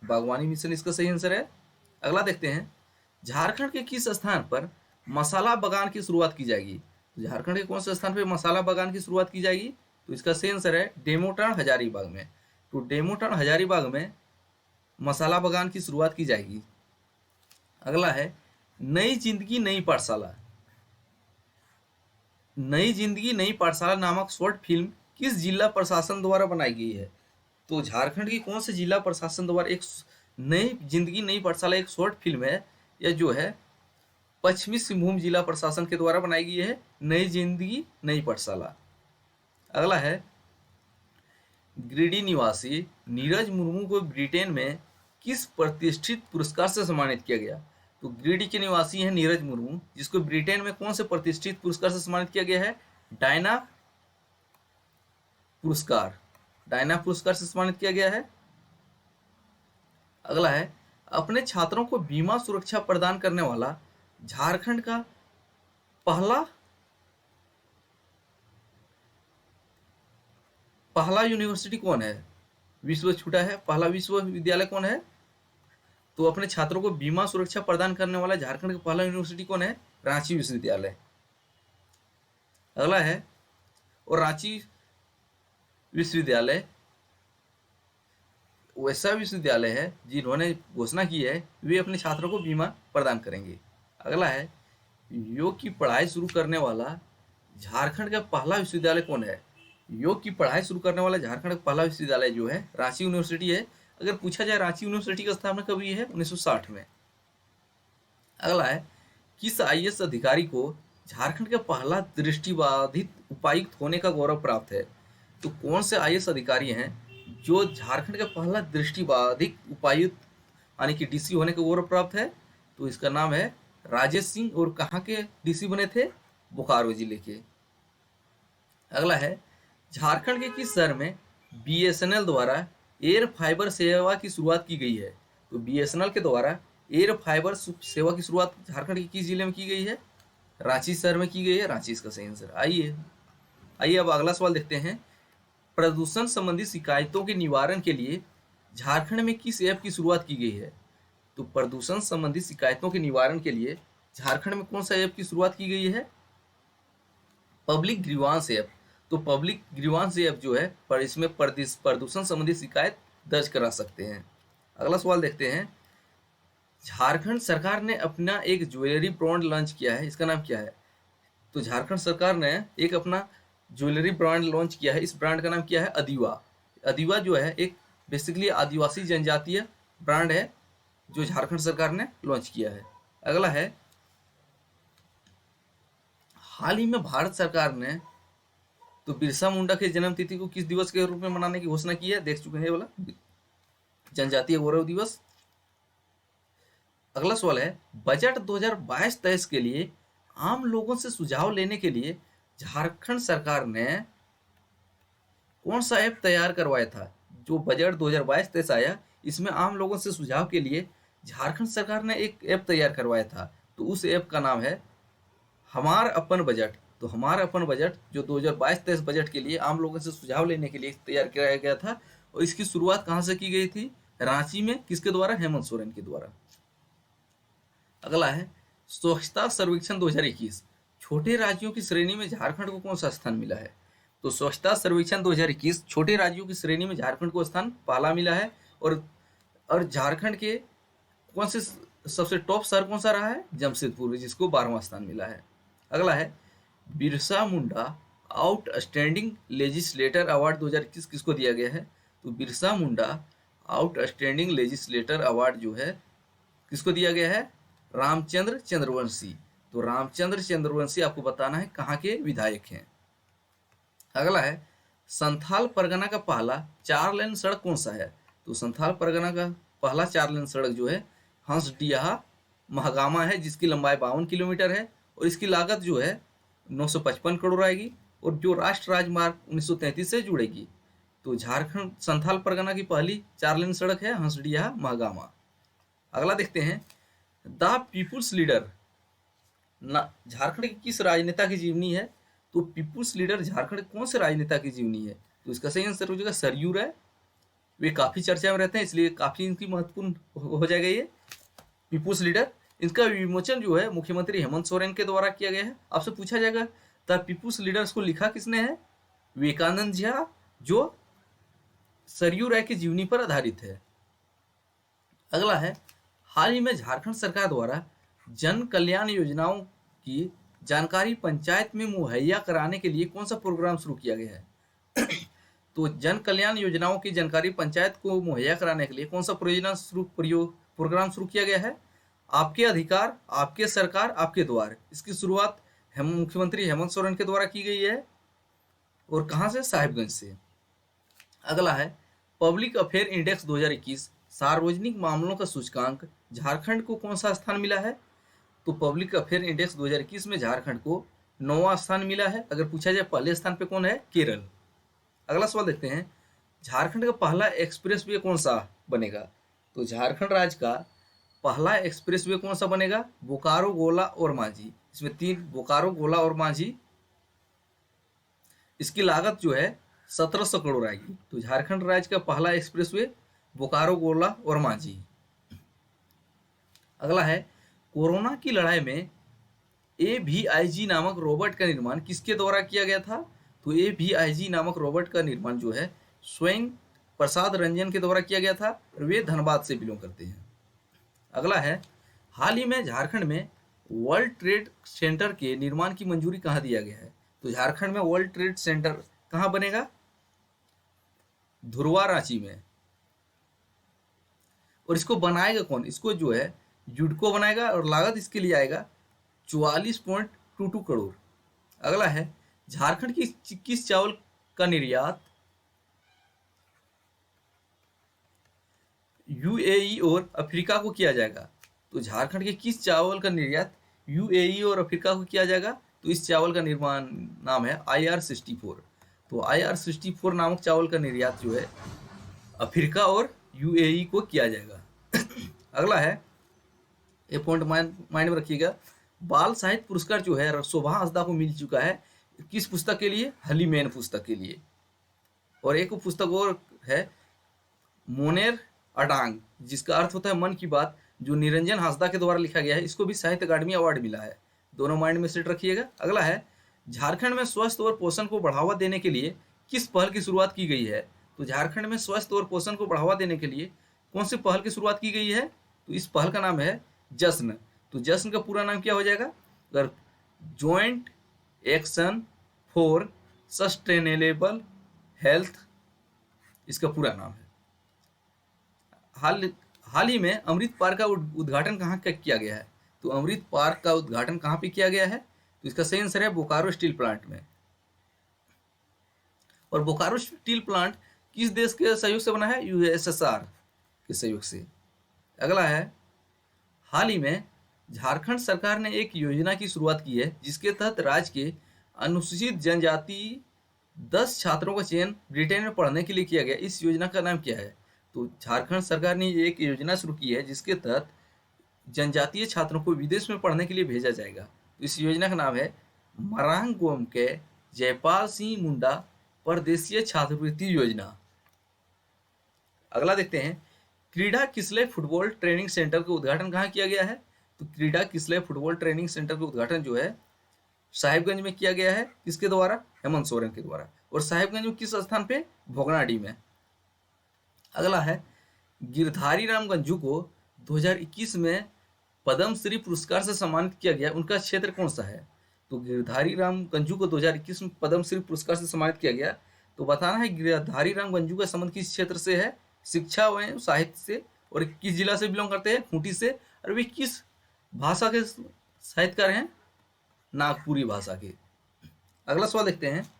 बागवानी मिशन इसका सही आंसर है। अगला देखते हैं, झारखंड के किस स्थान पर मसाला बागान की शुरुआत की जाएगी? तो झारखंड के कौन से स्थान पर मसाला बागान की शुरुआत की जाएगी? तो इसका सही आंसर है डेमोटाण हजारीबाग में। तो डेमोटाण हजारीबाग में मसाला बागान की शुरुआत की जाएगी। अगला है, नई जिंदगी नई पाठशाला। नई जिंदगी नई पाठशाला नामक शॉर्ट फिल्म किस जिला प्रशासन द्वारा बनाई गई है? तो झारखंड की कौन से जिला प्रशासन द्वारा एक नई जिंदगी नई पाठशाला एक शॉर्ट फिल्म है, यह जो है पश्चिमी सिंहभूम जिला प्रशासन के द्वारा बनाई गई है, नई जिंदगी नई पाठशाला। अगला है, गिरिडीह निवासी नीरज मुर्मू को ब्रिटेन में किस प्रतिष्ठित पुरस्कार से सम्मानित किया गया? तो गिरिडीह के निवासी हैं नीरज मुर्मू, जिसको ब्रिटेन में कौन से प्रतिष्ठित पुरस्कार से सम्मानित किया गया है? डायना पुरस्कार। डायना पुरस्कार से सम्मानित किया गया है। अगला है, अपने छात्रों को बीमा सुरक्षा प्रदान करने वाला झारखंड का पहला यूनिवर्सिटी कौन है? विश्व छूटा है, पहला विश्वविद्यालय कौन है? तो अपने छात्रों को बीमा सुरक्षा प्रदान करने वाला झारखंड का पहला यूनिवर्सिटी कौन है? रांची विश्वविद्यालय। अगला है, और रांची विश्वविद्यालय वैसा विश्वविद्यालय है जिन्होंने घोषणा की है वे अपने छात्रों को बीमा प्रदान करेंगे। अगला है, योग की पढ़ाई शुरू करने वाला झारखंड का पहला विश्वविद्यालय कौन है? योग की पढ़ाई शुरू करने वाला झारखंड का पहला विश्वविद्यालय जो है रांची यूनिवर्सिटी है। अगर पूछा जाए रांची यूनिवर्सिटी की स्थापना कब हुई है? 1960 में। अगला है, किस आईएएस अधिकारी को झारखंड का पहला दृष्टिबाधित उपायुक्त होने का गौरव प्राप्त है? तो कौन से आईएएस अधिकारी हैं जो झारखंड का पहला दृष्टिबाधित उपायुक्त यानी कि डीसी होने का गौरव प्राप्त है? तो इसका नाम है राजेश सिंह, और कहाँ के डीसी बने थे? बोकारो जिले के। अगला है, झारखंड के किस शहर में बीएसएनएल द्वारा एयर फाइबर सेवा की शुरुआत की गई है? तो बीएसएनएल के द्वारा एयर फाइबर सेवा की शुरुआत झारखंड के किस जिले में की गई है? रांची शहर में की गई है। रांची इसका सही आंसर। आइए अब अगला सवाल देखते हैं, प्रदूषण संबंधी शिकायतों के निवारण के लिए झारखंड में किस ऐप की शुरुआत की गई है? तो प्रदूषण संबंधी शिकायतों के निवारण के लिए झारखंड में कौन सा ऐप की शुरुआत की गई है? Public grievance app. तो पब्लिक ग्रीवांस ऐप जो है पर इसमें प्रदूषण संबंधी शिकायत दर्ज करा सकते हैं। अगला सवाल देखते हैं, झारखंड सरकार ने अपना एक ज्वेलरी ब्रांड लॉन्च किया है, इसका नाम क्या है? तो झारखंड सरकार ने एक अपना ज्वेलरी ब्रांड लॉन्च किया है, इस ब्रांड का नाम क्या है? अदीवा। अदीवा जो है एक बेसिकली आदिवासी जनजातीय ब्रांड है जो झारखंड सरकार ने लॉन्च किया है। अगला है, हाल ही में भारत सरकार ने तो बिरसा मुंडा के जन्म तिथि को किस दिवस के रूप में मनाने की घोषणा की है? देख चुके हैं ये वाला, जनजातीय गौरव दिवस। अगला सवाल है, बजट 2022-23 के लिए आम लोगों से सुझाव लेने के लिए झारखंड सरकार ने कौन सा ऐप तैयार करवाया था? जो बजट 2022-23 आया इसमें आम लोगों से सुझाव के लिए झारखंड सरकार ने एक ऐप तैयार करवाया था, तो उस ऐप का नाम है हमार अपन बजट। तो हमारा अपन बजट जो 2022-23 बजट के लिए आम लोगों से सुझाव लेने के लिए तैयार किया गया था, और इसकी शुरुआत कहाँ से की गई थी? रांची में। किसके द्वारा? हेमंत सोरेन के द्वारा। अगला है, स्वच्छता सर्वेक्षण 2021 छोटे राज्यों की श्रेणी में झारखंड को कौन सा स्थान मिला है? तो स्वच्छता सर्वेक्षण 2021 छोटे राज्यों की श्रेणी में झारखंड को स्थान पहला मिला है। और झारखंड के कौन से सबसे टॉप शहर कौन सा रहा है? जमशेदपुर, जिसको 12वां स्थान मिला है। अगला है, Birsa Munda outstanding legislator award 2021 किसको दिया गया है? तो Birsa Munda outstanding legislator award जो है किसको दिया गया है? रामचंद्र चंद्रवंशी। तो रामचंद्र चंद्रवंशी आपको बताना है कहाँ के विधायक हैं। अगला है संथाल परगना का पहला 4 लेन सड़क कौन सा है? तो संथाल परगना का पहला 4 लेन सड़क जो है हंसडीहा महागामा है, जिसकी लंबाई 52 किलोमीटर है और इसकी लागत जो है 955 करोड़ आएगी और जो राष्ट्रीय राजमार्ग 1933 से जुड़ेगी। तो झारखंड संथाल परगना की पहली 4 लेन सड़क है हंसडीहा महागामा। अगला देखते हैं द पीपुल्स लीडर झारखंड की किस राजनेता की जीवनी है? तो पीपुल्स लीडर झारखंड कौन से राजनेता की जीवनी है? तो इसका सही आंसर हो जाएगा सरयू राय। वे काफी चर्चा में रहते हैं इसलिए काफी इनकी महत्वपूर्ण हो जाएगा ये पीपुल्स लीडर। इसका विमोचन जो है मुख्यमंत्री हेमंत सोरेन के द्वारा किया गया है। आपसे पूछा जाएगा द पीपुल्स लीडर्स को लिखा किसने है? विवेकानंद झा, जो सरयू राय की जीवनी पर आधारित है। अगला है हाल ही में झारखंड सरकार द्वारा जन कल्याण योजनाओं की जानकारी पंचायत में मुहैया कराने के लिए कौन सा प्रोग्राम शुरू किया गया है? तो जन कल्याण योजनाओं की जानकारी पंचायत को मुहैया कराने के लिए कौन सा प्रोग्राम शुरू किया गया है? आपके अधिकार, आपके सरकार, आपके द्वार। इसकी शुरुआत मुख्यमंत्री हेमंत सोरेन के द्वारा की गई है और कहाँ से? साहिबगंज से। अगला है पब्लिक अफेयर इंडेक्स 2021 सार्वजनिक मामलों का सूचकांक झारखंड को कौन सा स्थान मिला है? तो पब्लिक अफेयर इंडेक्स 2021 में झारखंड को 9वां स्थान मिला है। अगर पूछा जाए पहले स्थान पे कौन है? केरल। अगला सवाल देखते हैं झारखंड का पहला एक्सप्रेसवे कौन सा बनेगा? तो झारखंड राज्य का पहला एक्सप्रेसवे कौन सा बनेगा? बोकारो, गोला और मांझी। इसमें 3 बोकारो, गोला और मांझी। इसकी लागत जो है 1700 करोड़ आएगी। तो झारखंड राज्य का पहला एक्सप्रेसवे बोकारो, गोला और मांझी। अगला है कोरोना की लड़ाई में AVIG नामक रोबोट का निर्माण किसके द्वारा किया गया था? तो AVIG नामक रोबोट का निर्माण जो है स्वयं प्रसाद रंजन के द्वारा किया गया था और वे धनबाद से बिलोंग करते हैं। अगला है हाल ही में झारखंड में वर्ल्ड ट्रेड सेंटर के निर्माण की मंजूरी कहाँ दिया गया है? तो झारखंड में वर्ल्ड ट्रेड सेंटर कहाँ बनेगा? धुरवा, रांची में। और इसको बनाएगा कौन? इसको जो है यूडको बनाएगा और लागत इसके लिए आएगा 44.22 करोड़। अगला है झारखंड की किस चावल का निर्यात UAE और अफ्रीका को किया जाएगा? तो झारखंड के किस चावल का निर्यात UAE और अफ्रीका को किया जाएगा? तो इस चावल का निर्माण नाम है IR64। तो IR64 नामक चावल का निर्यात जो है अफ्रीका और UAE को किया जाएगा। अगला है ये पॉइंट माइंड में रखिएगा, बाल साहित्य पुरस्कार जो है शोभा हंसदा को मिल चुका है किस पुस्तक के लिए? हलीमैन पुस्तक के लिए। और एक पुस्तक और है मोनेर अडांग, जिसका अर्थ होता है मन की बात, जो निरंजन हांसदा के द्वारा लिखा गया है। इसको भी साहित्य अकादमी अवार्ड मिला है। दोनों माइंड में सेट रखिएगा। अगला है झारखंड में स्वास्थ्य और पोषण को बढ़ावा देने के लिए किस पहल की शुरुआत की गई है? तो झारखंड में स्वास्थ्य और पोषण को बढ़ावा देने के लिए कौन सी पहल की शुरुआत की गई है? तो इस पहल का नाम है जश्न। तो जश्न का पूरा नाम क्या हो जाएगा? अगर joint action for sustainable health, इसका पूरा नाम है। हाल ही में अमृत पार्क का उद्घाटन कहाँ किया गया है? तो अमृत पार्क का उद्घाटन कहाँ पे किया गया है? तो इसका सही आंसर है बोकारो स्टील प्लांट में। और बोकारो स्टील प्लांट किस देश के सहयोग से बना है? USSR के सहयोग से। अगला है हाल ही में झारखंड सरकार ने एक योजना की शुरुआत की है जिसके तहत राज्य के अनुसूचित जनजाति 10 छात्रों का चयन ब्रिटेन में पढ़ने के लिए किया गया। इस योजना का नाम क्या है? तो झारखंड सरकार ने एक योजना शुरू की है जिसके तहत जनजातीय छात्रों को विदेश में पढ़ने के लिए भेजा जाएगा। तो इस योजना का नाम है मरांग गोम के जयपाल सिंह मुंडा परदेशीय छात्रवृत्ति योजना। अगला देखते हैं क्रीडा किसले फुटबॉल ट्रेनिंग सेंटर का उद्घाटन कहाँ किया गया है? तो क्रीडा किसले फुटबॉल ट्रेनिंग सेंटर का उद्घाटन जो है साहिबगंज में किया गया है। किसके द्वारा? हेमंत सोरेन के द्वारा। और साहिबगंज में किस स्थान पे? भोगनाडीह में। अगला है गिरधारी राम गंजू को 2021 में पद्म श्री पुरस्कार से सम्मानित किया गया, उनका क्षेत्र कौन सा है? तो गिरधारी राम गंजू को 2021 में पद्मश्री पुरस्कार से सम्मानित किया गया। तो बताना है गिरधारी राम गंजू का संबंध किस क्षेत्र से है, शिक्षा व साहित्य से, और किस जिला से बिलोंग करते हैं, खूंटी से, और वे किस भाषा के साहित्यकार हैं, नागपुरी भाषा के। अगला सवाल देखते हैं,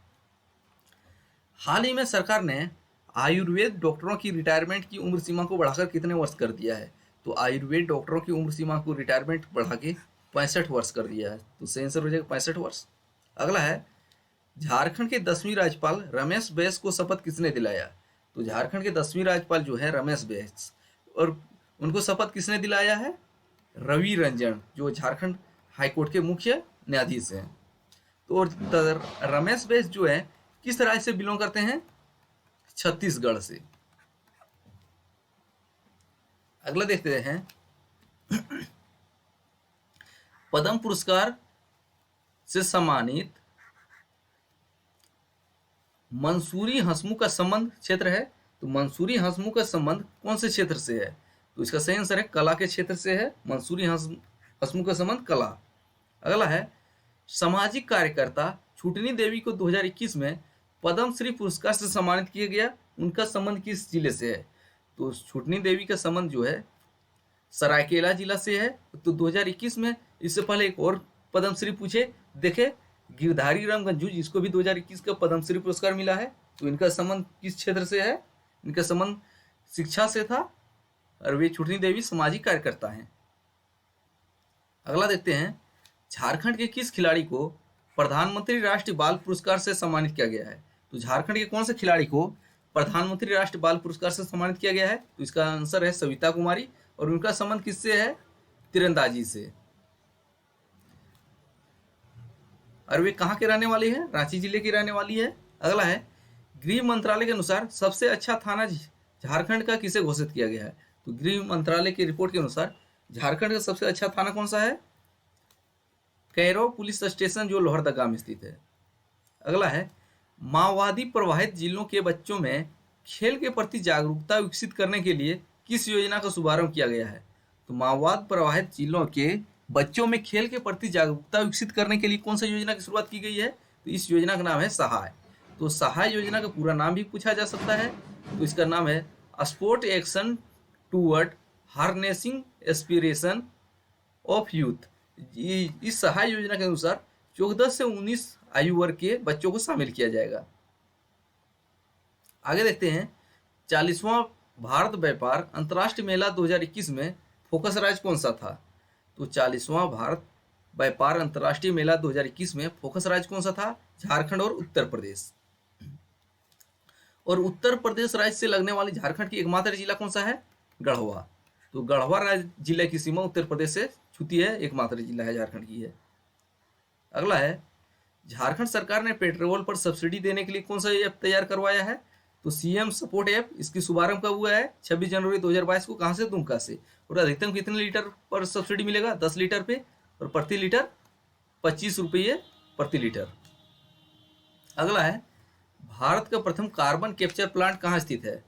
हाल ही में सरकार ने आयुर्वेद डॉक्टरों की रिटायरमेंट की उम्र सीमा को बढ़ाकर कितने वर्ष कर दिया है? तो आयुर्वेद डॉक्टरों की उम्र सीमा को रिटायरमेंट बढ़ा के 65 वर्ष कर दिया है। तो सही आंसर हो जाएगा 65 वर्ष। अगला है, झारखंड के 10वीं राज्यपाल रमेश बैस को शपथ किसने दिलाया? तो झारखंड के 10वीं राज्यपाल जो है रमेश बैस, और उनको शपथ किसने दिलाया है? रवि रंजन, जो झारखंड हाईकोर्ट के मुख्य न्यायाधीश हैं। तो रमेश बैस जो है किस राज्य से बिलोंग करते हैं? छत्तीसगढ़ से। अगला देखते हैं, पद्म पुरस्कार से सम्मानित मंसूरी हंसमुख का संबंध क्षेत्र है। तो मंसूरी हंसमुख का संबंध कौन से क्षेत्र से है? तो इसका सही आंसर है कला के क्षेत्र से है। मंसूरी हंसमुख का संबंध कला। अगला है, सामाजिक कार्यकर्ता छुटनी देवी को 2021 में पद्मश्री पुरस्कार से सम्मानित किया गया, उनका संबंध किस जिले से है? तो छुटनी देवी का संबंध जो है सरायकेला जिला से है। तो 2021 में, इससे पहले एक और पद्मश्री पूछे देखे, गिरधारी राम गंजू, जिसको भी 2021 का पद्मश्री पुरस्कार मिला है, तो इनका संबंध किस क्षेत्र से है? इनका संबंध शिक्षा से था, और वे छुटनी देवी सामाजिक कार्यकर्ता हैं। अगला देखते हैं, झारखंड के किस खिलाड़ी को प्रधानमंत्री राष्ट्रीय बाल पुरस्कार से सम्मानित किया गया है? तो झारखंड के कौन से खिलाड़ी को प्रधानमंत्री राष्ट्रीय बाल पुरस्कार से सम्मानित किया गया है? तो इसका आंसर है सविता कुमारी, और उनका संबंध किससे है? तीरंदाजी से। और वे कहाँ के रहने वाली है? रांची जिले की रहने वाली है। अगला है, गृह मंत्रालय के अनुसार सबसे अच्छा थाना झारखंड का किसे घोषित किया गया है? तो गृह मंत्रालय की रिपोर्ट के अनुसार झारखंड का सबसे अच्छा थाना कौन सा है? कैरो पुलिस स्टेशन, जो लोहरदगा में स्थित है। अगला है, माओवादी प्रभावित जिलों के बच्चों में खेल के प्रति जागरूकता विकसित करने के लिए किस योजना का शुभारंभ किया गया है? तो माओवाद प्रभावित जिलों के बच्चों में खेल के प्रति जागरूकता विकसित करने के लिए कौन सा योजना की शुरुआत की गई है? तो इस योजना का नाम है सहाय। तो सहाय योजना का पूरा नाम भी पूछा जा सकता है। तो इसका नाम है sport action toward harnessing aspiration of youth. इस सहाय योजना के अनुसार 14 से 19 आयु वर्ग के बच्चों को शामिल किया जाएगा। आगे देखते हैं, 40वां भारत व्यापार अंतर्राष्ट्रीय मेला 2021 में फोकस राज्य कौन सा था? तो 40वां भारत व्यापार अंतर्राष्ट्रीय मेला 2021 में फोकस राज्य कौन सा था? झारखंड और उत्तर प्रदेश। और उत्तर प्रदेश राज्य से लगने वाली झारखंड की एकमात्र जिला कौन सा है? गढ़वा। तो गढ़वा राज्य जिले की सीमा उत्तर प्रदेश से छूती है, एकमात्र जिला है झारखंड की है। अगला है, झारखंड सरकार ने पेट्रोल पर सब्सिडी देने के लिए कौन सा ऐप तैयार करवाया है? तो सीएम सपोर्ट ऐप। इसकी शुभारंभ कब हुआ है? 26 जनवरी 2022 को। कहाँ से? दुमका से। और अधिकतम कितने लीटर पर सब्सिडी मिलेगा? 10 लीटर पे, और प्रति लीटर 25 रुपये प्रति लीटर। अगला है, भारत का प्रथम कार्बन कैप्चर प्लांट कहाँ स्थित है?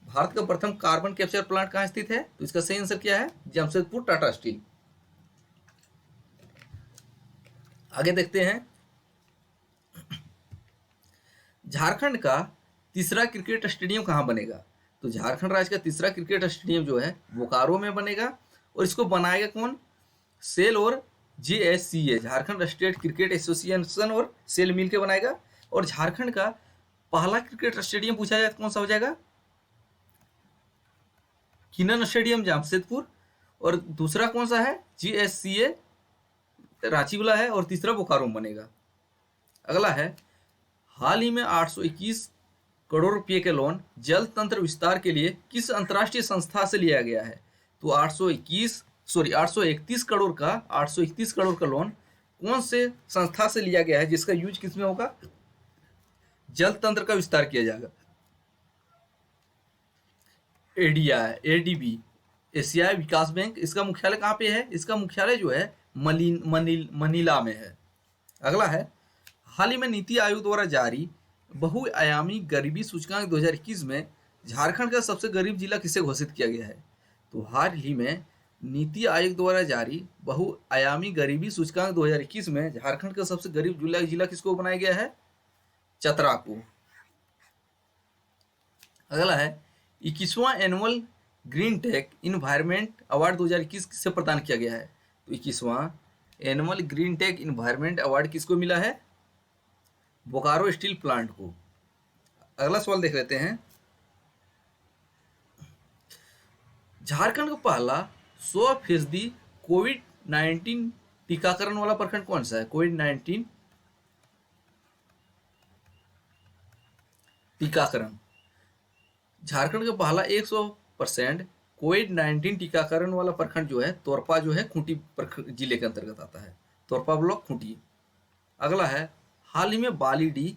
भारत का प्रथम कार्बन कैप्चर प्लांट कहाँ स्थित है? तो इसका सही आंसर क्या है? जमशेदपुर, टाटा स्टील। आगे देखते हैं, झारखंड का तीसरा क्रिकेट स्टेडियम कहाँ बनेगा? तो झारखंड राज्य का तीसरा क्रिकेट स्टेडियम जो है बोकारो में बनेगा, और इसको बनाएगा कौन? सेल और JSCA, Jharkhand state cricket association और सेल मिल के बनाएगा। और झारखंड का पहला क्रिकेट स्टेडियम पूछा जाए तो कौन सा हो जाएगा? किनन स्टेडियम, जमशेदपुर। और दूसरा कौन सा है? JSCA रांची वाला है, और तीसरा बोकारो में बनेगा। अगला है, हाल ही में 821 करोड़ रुपए के लोन जल तंत्र विस्तार के लिए किस अंतर्राष्ट्रीय संस्था से लिया गया है? तो 831 करोड़ का लोन कौन से संस्था से लिया गया है, जिसका यूज किस में होगा? जल तंत्र का विस्तार किया जाएगा। ADB, एशियाई विकास बैंक। इसका मुख्यालय कहाँ पे है? इसका मुख्यालय जो है मनीला में है। अगला है, हाल ही में नीति आयोग द्वारा जारी बहुआयामी गरीबी सूचकांक 2021 में झारखंड का सबसे गरीब जिला किसे घोषित किया गया है? तो हाल ही में नीति आयोग द्वारा जारी बहुआयामी गरीबी सूचकांक 2021 में झारखंड का सबसे गरीब जिला किसको बनाया गया है? चतरा को। अगला है 21वां annual green tech environment award 2021 किसे प्रदान किया गया है? तो 21वां annual green tech environment award किसको मिला है? बोकारो स्टील प्लांट को। अगला सवाल देख लेते हैं। झारखंड का पहला 100% कोविड-19 टीकाकरण वाला प्रखंड कौन सा है? कोविड-19 टीकाकरण। झारखंड का पहला 100% कोविड-19 टीकाकरण वाला प्रखंड जो है तोरपा जो है खूंटी जिले के अंतर्गत आता है। तोरपा ब्लॉक खूंटी। अगला है हाल ही में बालीडी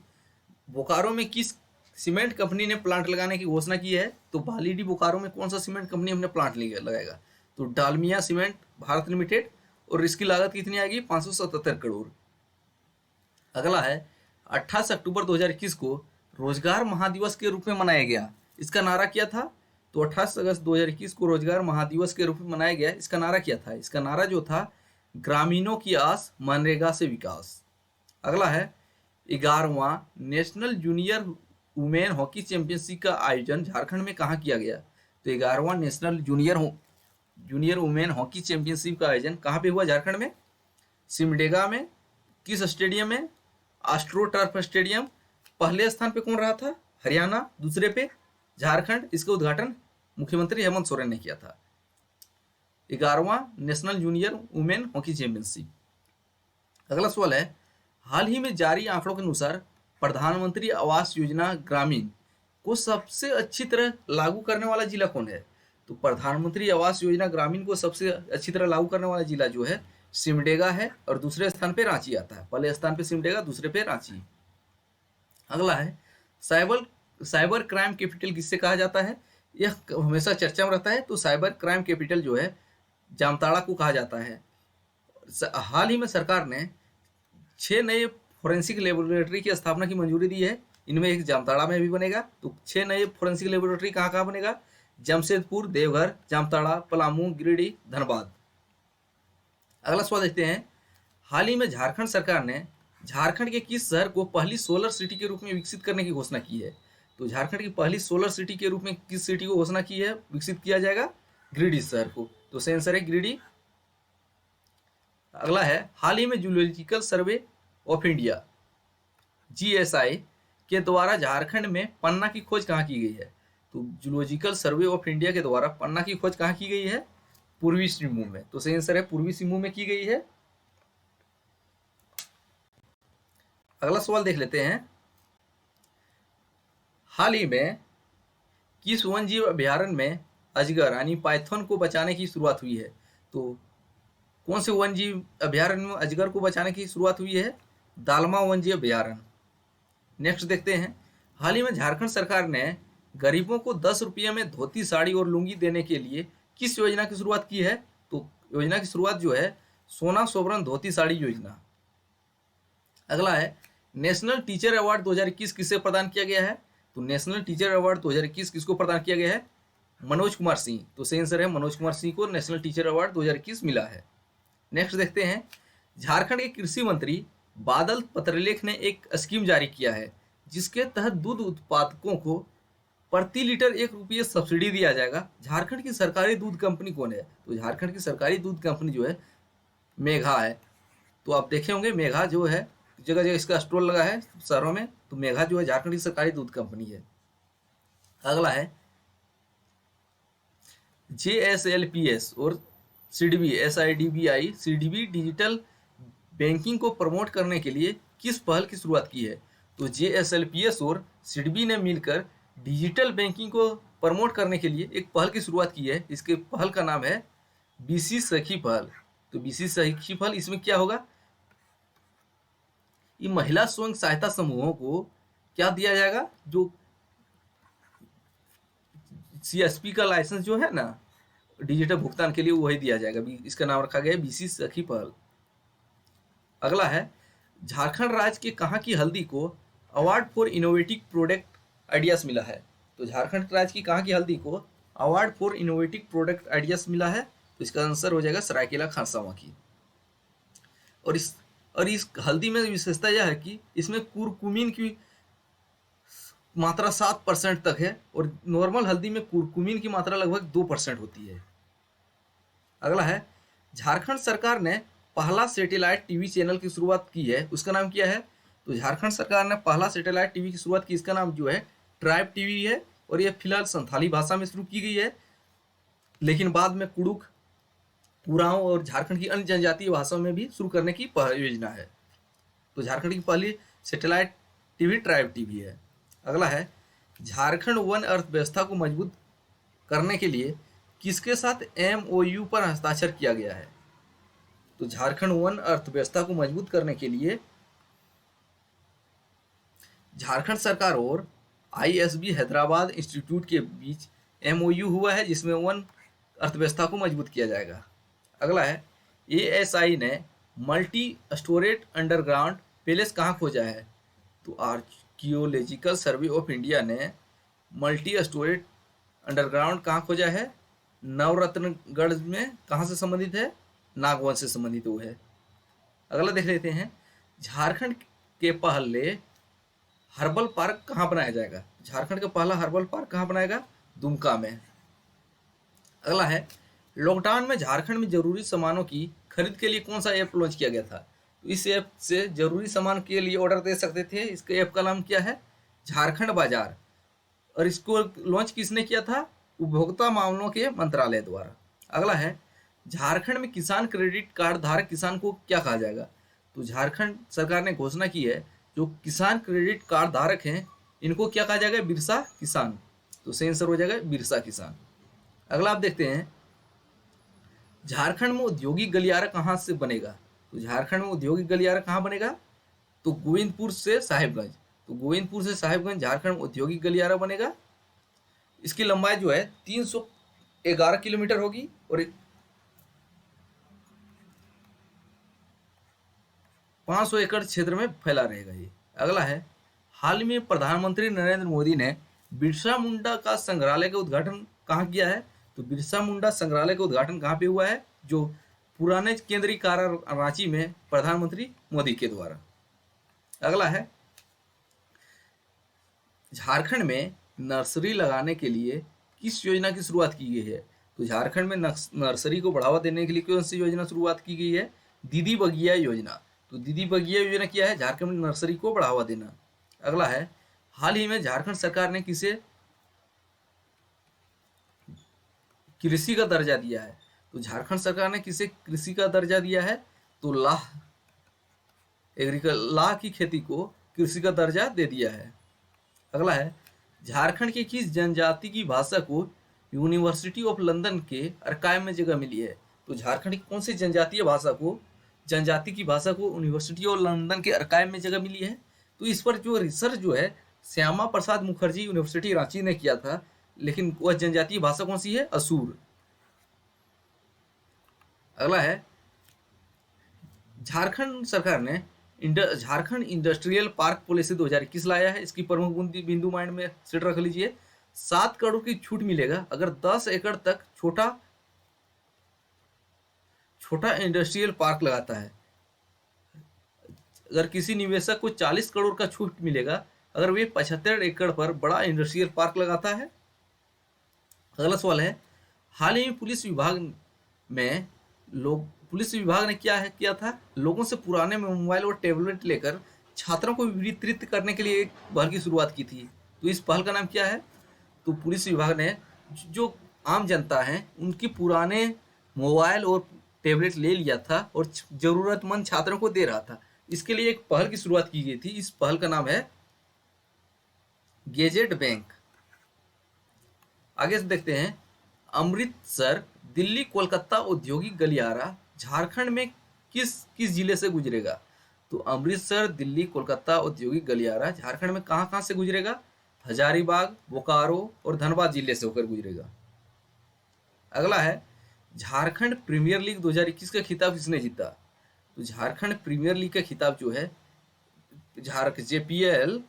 बोकारो में किस सीमेंट कंपनी ने प्लांट लगाने की घोषणा की है? तो बालीडी बोकारो में कौन सा सीमेंट कंपनी हमने प्लांट लगाएगा? तो डालमिया सीमेंट भारत लिमिटेड। और इसकी लागत कितनी आएगी? 577 करोड़। अगला है 28 अक्टूबर 2021 को रोजगार महादिवस के रूप में मनाया गया। इसका नारा क्या था? तो 28 अगस्त 2021 को रोजगार महादिवस के रूप में मनाया गया। इसका नारा क्या था? इसका नारा जो था ग्रामीणों की आस मनरेगा से विकास। अगला है 11वां national junior women hockey championship का आयोजन झारखंड में कहाँ किया गया? तो 11वां national junior women hockey championship का आयोजन कहाँ पे हुआ? झारखंड में। सिमडेगा में। किस स्टेडियम में? Astro turf stadium. पहले स्थान पे कौन रहा था? हरियाणा। दूसरे पे झारखंड। इसका उद्घाटन मुख्यमंत्री हेमंत सोरेन ने किया था। 11वां national junior women hockey championship. अगला सवाल है हाल ही में जारी आंकड़ों के अनुसार प्रधानमंत्री आवास योजना ग्रामीण को सबसे अच्छी तरह लागू करने वाला जिला कौन है? तो प्रधानमंत्री आवास योजना ग्रामीण को सबसे अच्छी तरह लागू करने वाला जिला जो है सिमडेगा है और दूसरे स्थान पे रांची आता है। पहले स्थान पे सिमडेगा, दूसरे पे रांची। अगला है साइबर क्राइम कैपिटल किससे कहा जाता है? यह हमेशा चर्चा में रहता है। तो साइबर क्राइम कैपिटल जो है जामताड़ा को कहा जाता है। हाल ही में सरकार ने 6 नए फोरेंसिक लेबोरेटरी की स्थापना की मंजूरी दी है। इनमें एक जामताड़ा में भी बनेगा। तो 6 नए फोरेंसिक लेबोरेटरी कहाँ कहाँ बनेगा? जमशेदपुर, देवघर, जामताड़ा, पलामू, गिरिडीह, धनबाद। अगला सवाल देखते हैं हाल ही में झारखंड सरकार ने झारखंड के किस शहर को पहली सोलर सिटी के रूप में विकसित करने की घोषणा की है? तो झारखंड की पहली सोलर सिटी के रूप में किस सिटी को घोषणा की है, विकसित किया जाएगा? गिरिडीह शहर को। तो सही आंसर है गिरिडीह। अगला है हाल ही में zoological survey of India GSI के द्वारा झारखंड में पन्ना की खोज कहाँ की गई है? तो जूलॉजिकल सर्वे ऑफ इंडिया के द्वारा पन्ना की खोज कहाँ की गई है? पूर्वी सिंहभूम में। तो सही आंसर है पूर्वी सिंहभूम में की गई है। अगला सवाल देख लेते हैं हाल ही में किस वन जीव अभ्यारण्य में अजगर यानी पाइथन को बचाने की शुरुआत हुई है? तो कौन से वन जीव अभ्यारण्य में अजगर को बचाने की शुरुआत हुई है? दालमा वन जीव अभ्यारण्य। नेक्स्ट देखते हैं हाल ही में झारखंड सरकार ने गरीबों को 10 रुपये में धोती, साड़ी और लुंगी देने के लिए किस योजना की शुरुआत की है? तो योजना की शुरुआत जो है सोना सोवरन धोती साड़ी योजना। अगला है नेशनल टीचर अवार्ड 2021 किसे प्रदान किया गया है? तो नेशनल टीचर अवार्ड 2021 किसको प्रदान किया गया है? मनोज कुमार सिंह। तो सही आंसर है मनोज कुमार सिंह को नेशनल टीचर अवार्ड 2021 मिला है। नेक्स्ट देखते हैं झारखंड के कृषि मंत्री बादल पत्रलेख ने एक स्कीम जारी किया है जिसके तहत दूध उत्पादकों को प्रति लीटर 1 रुपये सब्सिडी दिया जाएगा। झारखंड की सरकारी दूध कंपनी कौन है? तो झारखंड की सरकारी दूध कंपनी जो है मेघा है। तो आप देखे होंगे मेघा जो है जगह जगह इसका स्टॉल लगा है शहरों में। तो मेघा जो है झारखंड की सरकारी दूध कंपनी है। अगला है JSLPS और CDB SIDBI CDB digital banking को प्रमोट करने के लिए किस पहल की शुरुआत की है? तो JSLPS और CDB ने मिलकर डिजिटल बैंकिंग को प्रमोट करने के लिए एक पहल की शुरुआत की है। इसके पहल का नाम है BC सखी पहल। तो BC सखी पहल इसमें क्या होगा? ये महिला स्वयं सहायता समूहों को क्या दिया जाएगा? जो CSP का लाइसेंस जो है ना डिजिटल भुगतान के लिए वही दिया जाएगा। इसका नाम रखा गया है BC सखी पहल। अगला है झारखंड राज्य के कहाँ की हल्दी को award for innovative product ideas मिला है? तो झारखंड राज्य की कहाँ की हल्दी को award for innovative product ideas मिला है? तो इसका आंसर हो जाएगा सरायकेला खारसावां की। और इस हल्दी में विशेषता यह है कि इसमें कुरकुमीन की मात्रा 7% तक है, और नॉर्मल हल्दी में कुरकुमीन की मात्रा लगभग 2% होती है। अगला है, झारखंड सरकार ने पहला सैटेलाइट टीवी चैनल की शुरुआत की है, उसका नाम क्या है? तो झारखंड सरकार ने पहला सैटेलाइट टीवी की शुरुआत की, इसका नाम जो है ट्राइब टीवी है, और यह फिलहाल संथाली भाषा में शुरू की गई है, लेकिन बाद में कुड़ुक, उरांव और झारखंड की अन्य जनजातीय भाषाओं में भी शुरू करने की योजना है। तो झारखंड की पहली सैटेलाइट टीवी ट्राइब टीवी है। अगला है, झारखंड वन अर्थव्यवस्था को मजबूत करने के लिए किसके साथ MOU पर हस्ताक्षर किया गया है? तो झारखंड वन अर्थव्यवस्था को मजबूत करने के लिए झारखंड सरकार और ISB हैदराबाद इंस्टीट्यूट के बीच MOU हुआ है, जिसमें वन अर्थव्यवस्था को मजबूत किया जाएगा। अगला है, ASI ने मल्टी स्टोरेज अंडरग्राउंड पैलेस कहाँ खोजा है? तो आर्कियोलॉजिकल सर्वे ऑफ इंडिया ने मल्टी स्टोरेज अंडरग्राउंड कहाँ खोजा है? नवरत्नगढ़ में। कहाँ से संबंधित है? नागवन से संबंधित वो है। अगला देख लेते हैं, झारखंड के पहले हर्बल पार्क कहाँ बनाया जाएगा? झारखंड का पहला हर्बल पार्क कहाँ बनाएगा? दुमका में। अगला है, लॉकडाउन में झारखंड में जरूरी सामानों की खरीद के लिए कौन सा ऐप लॉन्च किया गया था? तो इस ऐप से जरूरी सामान के लिए ऑर्डर दे सकते थे। इसके ऐप का नाम क्या है? झारखंड बाजार। और इसको लॉन्च किसने किया था? उपभोक्ता मामलों के मंत्रालय द्वारा। अगला है, झारखंड में किसान क्रेडिट कार्ड धारक किसान को क्या कहा जाएगा? तो झारखंड सरकार ने घोषणा की है, जो किसान क्रेडिट कार्ड धारक हैं इनको क्या कहा जाएगा? बिरसा किसान। तो सही आंसर हो जाएगा बिरसा किसान। अगला आप देखते हैं, झारखंड में औद्योगिक गलियारा कहाँ से बनेगा? तो झारखंड में औद्योगिक गलियारा कहाँ बनेगा? तो गोविंदपुर से साहिबगंज। तो गोविंदपुर से साहिबगंज झारखंड में औद्योगिक गलियारा बनेगा। इसकी लंबाई जो है 311 किलोमीटर होगी, और 500 एकड़ क्षेत्र में फैला रहेगा ये। अगला है, हाल ही में प्रधानमंत्री नरेंद्र मोदी ने बिरसा मुंडा का संग्रहालय का उद्घाटन कहाँ किया है? तो बिरसा मुंडा संग्रहालय का उद्घाटन कहाँ पे हुआ है? जो पुराने केंद्रीय कारा रांची में, प्रधानमंत्री मोदी के द्वारा। अगला है, झारखंड में नर्सरी लगाने के लिए किस योजना की शुरुआत की गई है? तो झारखंड में नर्सरी को बढ़ावा देने के लिए कौन सी योजना शुरुआत की गई है? दीदी बगिया योजना। तो दीदी बगिया योजना क्या है? झारखंड में नर्सरी को बढ़ावा देना। अगला है, हाल ही में झारखंड सरकार ने किसे कृषि का दर्जा दिया है? तो झारखंड सरकार ने किसे कृषि का दर्जा दिया है? तो लाह की खेती को कृषि का दर्जा दे दिया है। अगला है, झारखंड की किस जनजाति की भाषा को यूनिवर्सिटी ऑफ लंदन के आर्काइव में जगह मिली है? तो झारखंड की कौन सी जनजाति की भाषा को यूनिवर्सिटी ऑफ लंदन के आर्काइव में जगह मिली है? तो इस पर जो रिसर्च जो है श्यामा प्रसाद मुखर्जी यूनिवर्सिटी रांची ने किया था, लेकिन वह जनजातीय भाषा कौन सी है? असुर। अगला है, झारखंड सरकार ने झारखंड इंडस्ट्रियल पार्क पॉलिसी 2021 लाया है। इसकी प्रमुख बिंदु माइंड में सेट रख लीजिए। 7 करोड़ की छूट मिलेगा अगर 10 एकड़ तक छोटा इंडस्ट्रियल पार्क लगाता है। अगर किसी निवेशक को 40 करोड़ का छूट मिलेगा अगर वे 75 एकड़ पर बड़ा इंडस्ट्रियल पार्क लगाता है। अगला सवाल है, हाल ही में पुलिस विभाग ने किया था, लोगों से पुराने मोबाइल और टैबलेट लेकर छात्रों को वितरित करने के लिए एक पहल की शुरुआत की थी। तो इस पहल का नाम क्या है? तो पुलिस विभाग ने जो आम जनता है उनकी पुराने मोबाइल और टैबलेट ले लिया था और जरूरतमंद छात्रों को दे रहा था। इसके लिए एक पहल की शुरुआत की गई थी। इस पहल का नाम है गैजेट बैंक। आगे से देखते हैं, अमृतसर दिल्ली कोलकाता औद्योगिक गलियारा झारखंड में किस किस जिले से गुजरेगा? तो अमृतसर दिल्ली कोलकाता औद्योगिक गलियारा झारखंड में कहाँ कहाँ से गुजरेगा? हजारीबाग, बोकारो और धनबाद जिले से होकर गुजरेगा। अगला है, झारखंड प्रीमियर लीग 2021 का खिताब किसने जीता? तो झारखंड प्रीमियर लीग का खिताब जो है JPL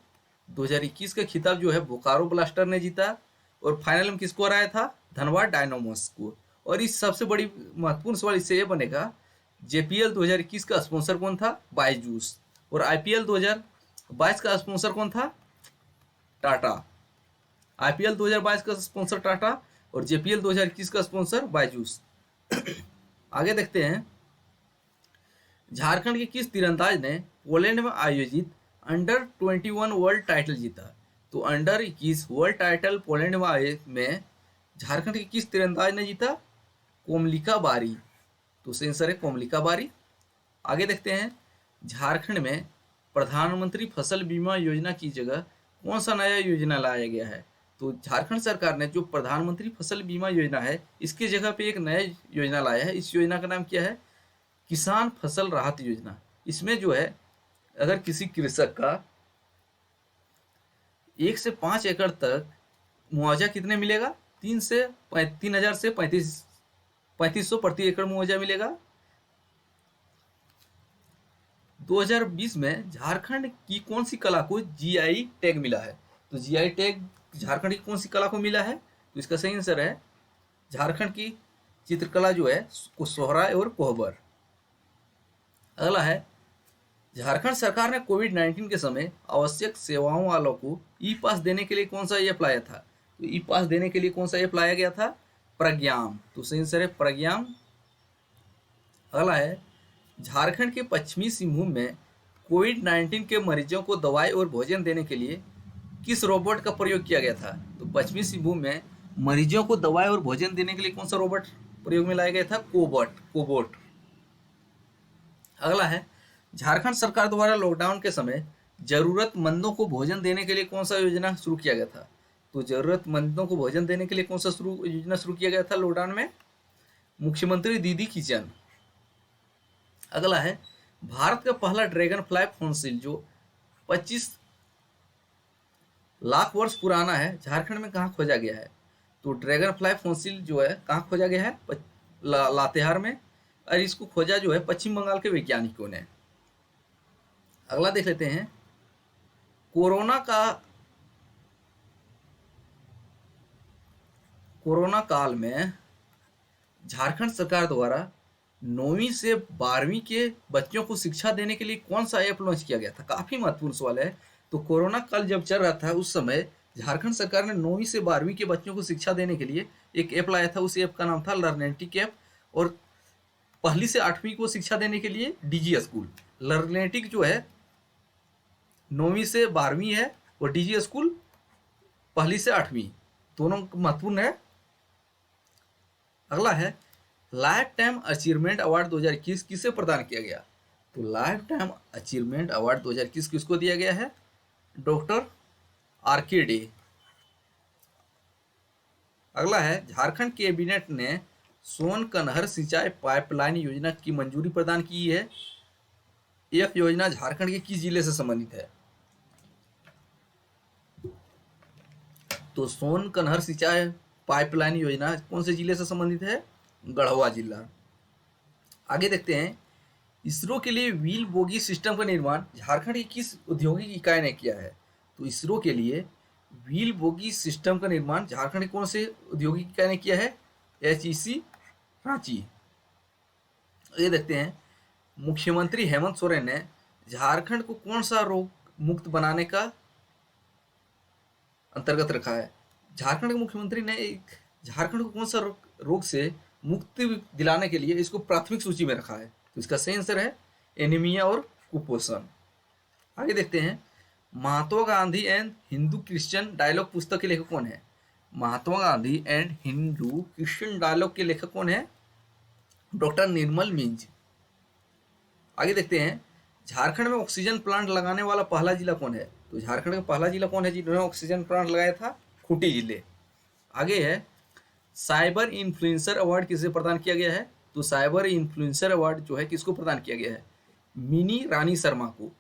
2021 का खिताब जो है बोकारो ब्लास्टर ने जीता, और फाइनल में किसको हराया था? धनबाद डायनामोस को। और इस सबसे बड़ी महत्वपूर्ण सवाल इससे ये बनेगा, जेपीएल 2021 का स्पॉन्सर कौन था? बायजूस। और आईपीएल 2022 का स्पॉन्सर कौन था? टाटा। आईपीएल 2022 का स्पॉन्सर टाटा और जेपीएल 2021 का स्पॉन्सर बायजूस। आगे देखते हैं, झारखंड के किस तीरंदाज ने पोलैंड में आयोजित अंडर 21 वर्ल्ड टाइटल जीता? तो अंडर 21 वर्ल्ड टाइटल पोलैंड में झारखंड के किस तीरंदाज ने जीता? कोमलिका बारी। तो सही आंसर है कोमलिका बारी। आगे देखते हैं, झारखंड में प्रधानमंत्री फसल बीमा योजना की जगह कौन सा नया योजना लाया गया है? तो झारखंड सरकार ने जो प्रधानमंत्री फसल बीमा योजना है, इसकी जगह पे एक नया योजना लाया है। इस योजना का नाम क्या है? किसान फसल राहत योजना। इसमें जो है, अगर किसी कृषक का 1 से 5 एकड़ तक मुआवजा कितने मिलेगा? 3,000 से 3500 प्रति एकड़ मुआवजा मिलेगा। 2020 में झारखंड की कौन सी कला को जीआई टैग मिला है? तो जीआई टैग झारखंड की कौन सी कला को मिला है? तो इसका सही आंसर है झारखंड की चित्रकला जो है सोहराय और कोहबर। अगला है, झारखंड सरकार ने कोविड-19 के समय आवश्यक सेवाओं वालों को ई पास देने के लिए कौन सा ऐप लाया था? तो ई पास देने के लिए कौन सा ऐप लाया गया था? प्रज्ञाम। तो सही आंसर है प्रज्ञाम। अगला है, झारखंड के पश्चिमी सिंहभूम में कोविड-19 के मरीजों को दवाई और भोजन देने के लिए किस रोबोट का प्रयोग किया गया था? तो पश्चिमी सिंहभूम में मरीजों को दवाई और भोजन देने के लिए कौन सा रोबोट प्रयोग में लाया गया था? कोबोट। अगला है, झारखंड सरकार द्वारा लॉकडाउन के समय जरूरतमंदों को भोजन देने के लिए कौन सा योजना शुरू किया गया था? तो जरूरतमंदों को भोजन देने के लिए कौन सा योजना शुरू किया गया था लॉकडाउन में? मुख्यमंत्री दीदी किचन। अगला है, भारत का पहला ड्रैगन फ्लाई फॉसिल जो 25 लाख वर्ष पुराना है, झारखंड में कहाँ खोजा गया है? तो ड्रैगन फ्लाई फॉसिल जो है कहाँ खोजा गया है? लातेहार में। और इसको खोजा जो है पश्चिम बंगाल के वैज्ञानिकों ने। अगला देख लेते हैं, कोरोना काल में झारखंड सरकार द्वारा 9वीं से 12वीं के बच्चों को शिक्षा देने के लिए कौन सा ऐप लॉन्च किया गया था? काफी महत्वपूर्ण सवाल है। तो कोरोना काल जब चल रहा था उस समय झारखंड सरकार ने 9वीं से 12वीं के बच्चों को शिक्षा देने के लिए एक ऐप लाया था। उस ऐप का नाम था लर्नेटिक ऐप। और 1ली से 8वीं को शिक्षा देने के लिए डीजी स्कूल। लर्नेटिक जो है 9वीं से 12वीं है और डीजी स्कूल 1ली से 8वीं, दोनों महत्वपूर्ण है। अगला है, लाइफ टाइम अचीवमेंट अवार्ड 2021 किसे प्रदान किया गया? तो लाइफ टाइम अचीवमेंट अवार्ड 2021 किसको दिया गया है? Doctor R K. डे। अगला है, झारखंड कैबिनेट ने सोन कन्हर सिंचाई पाइपलाइन योजना की मंजूरी प्रदान की है। यह योजना झारखंड के किस जिले से संबंधित है? तो सोन कन्हर सिंचाई पाइपलाइन योजना कौन से जिले से संबंधित है? गढ़वा जिला। आगे देखते हैं, इसरो के लिए व्हील बोगी सिस्टम का निर्माण झारखंड की किस औद्योगिक इकाई ने किया है? तो इसरो के लिए व्हील बोगी सिस्टम का निर्माण झारखंड की कौन से औद्योगिक इकाई ने किया है? HEC रांची। ये देखते हैं, मुख्यमंत्री हेमंत सोरेन ने झारखंड को कौन सा रोग मुक्त बनाने का अंतर्गत रखा है? झारखंड के मुख्यमंत्री ने झारखंड को कौन सा रोग से मुक्ति दिलाने के लिए इसको प्राथमिक सूची में रखा है? तो इसका सही आंसर है एनीमिया और कुपोषण। आगे देखते हैं, Mahatma Gandhi and Hindu Christian dialogue पुस्तक के लेखक कौन है? Mahatma Gandhi and Hindu Christian dialogue के लेखक कौन है? डॉक्टर निर्मल मिंज। आगे देखते हैं, झारखंड में ऑक्सीजन प्लांट लगाने वाला पहला जिला कौन है? तो झारखंड का पहला जिला कौन है जिन्होंने ऑक्सीजन प्लांट लगाया था? खूंटी जिले। आगे है, साइबर इन्फ्लुएंसर अवार्ड किसे प्रदान किया गया है? तो साइबर इन्फ्लुएंसर अवार्ड जो है किसको प्रदान किया गया है? मिनी रानी शर्मा को।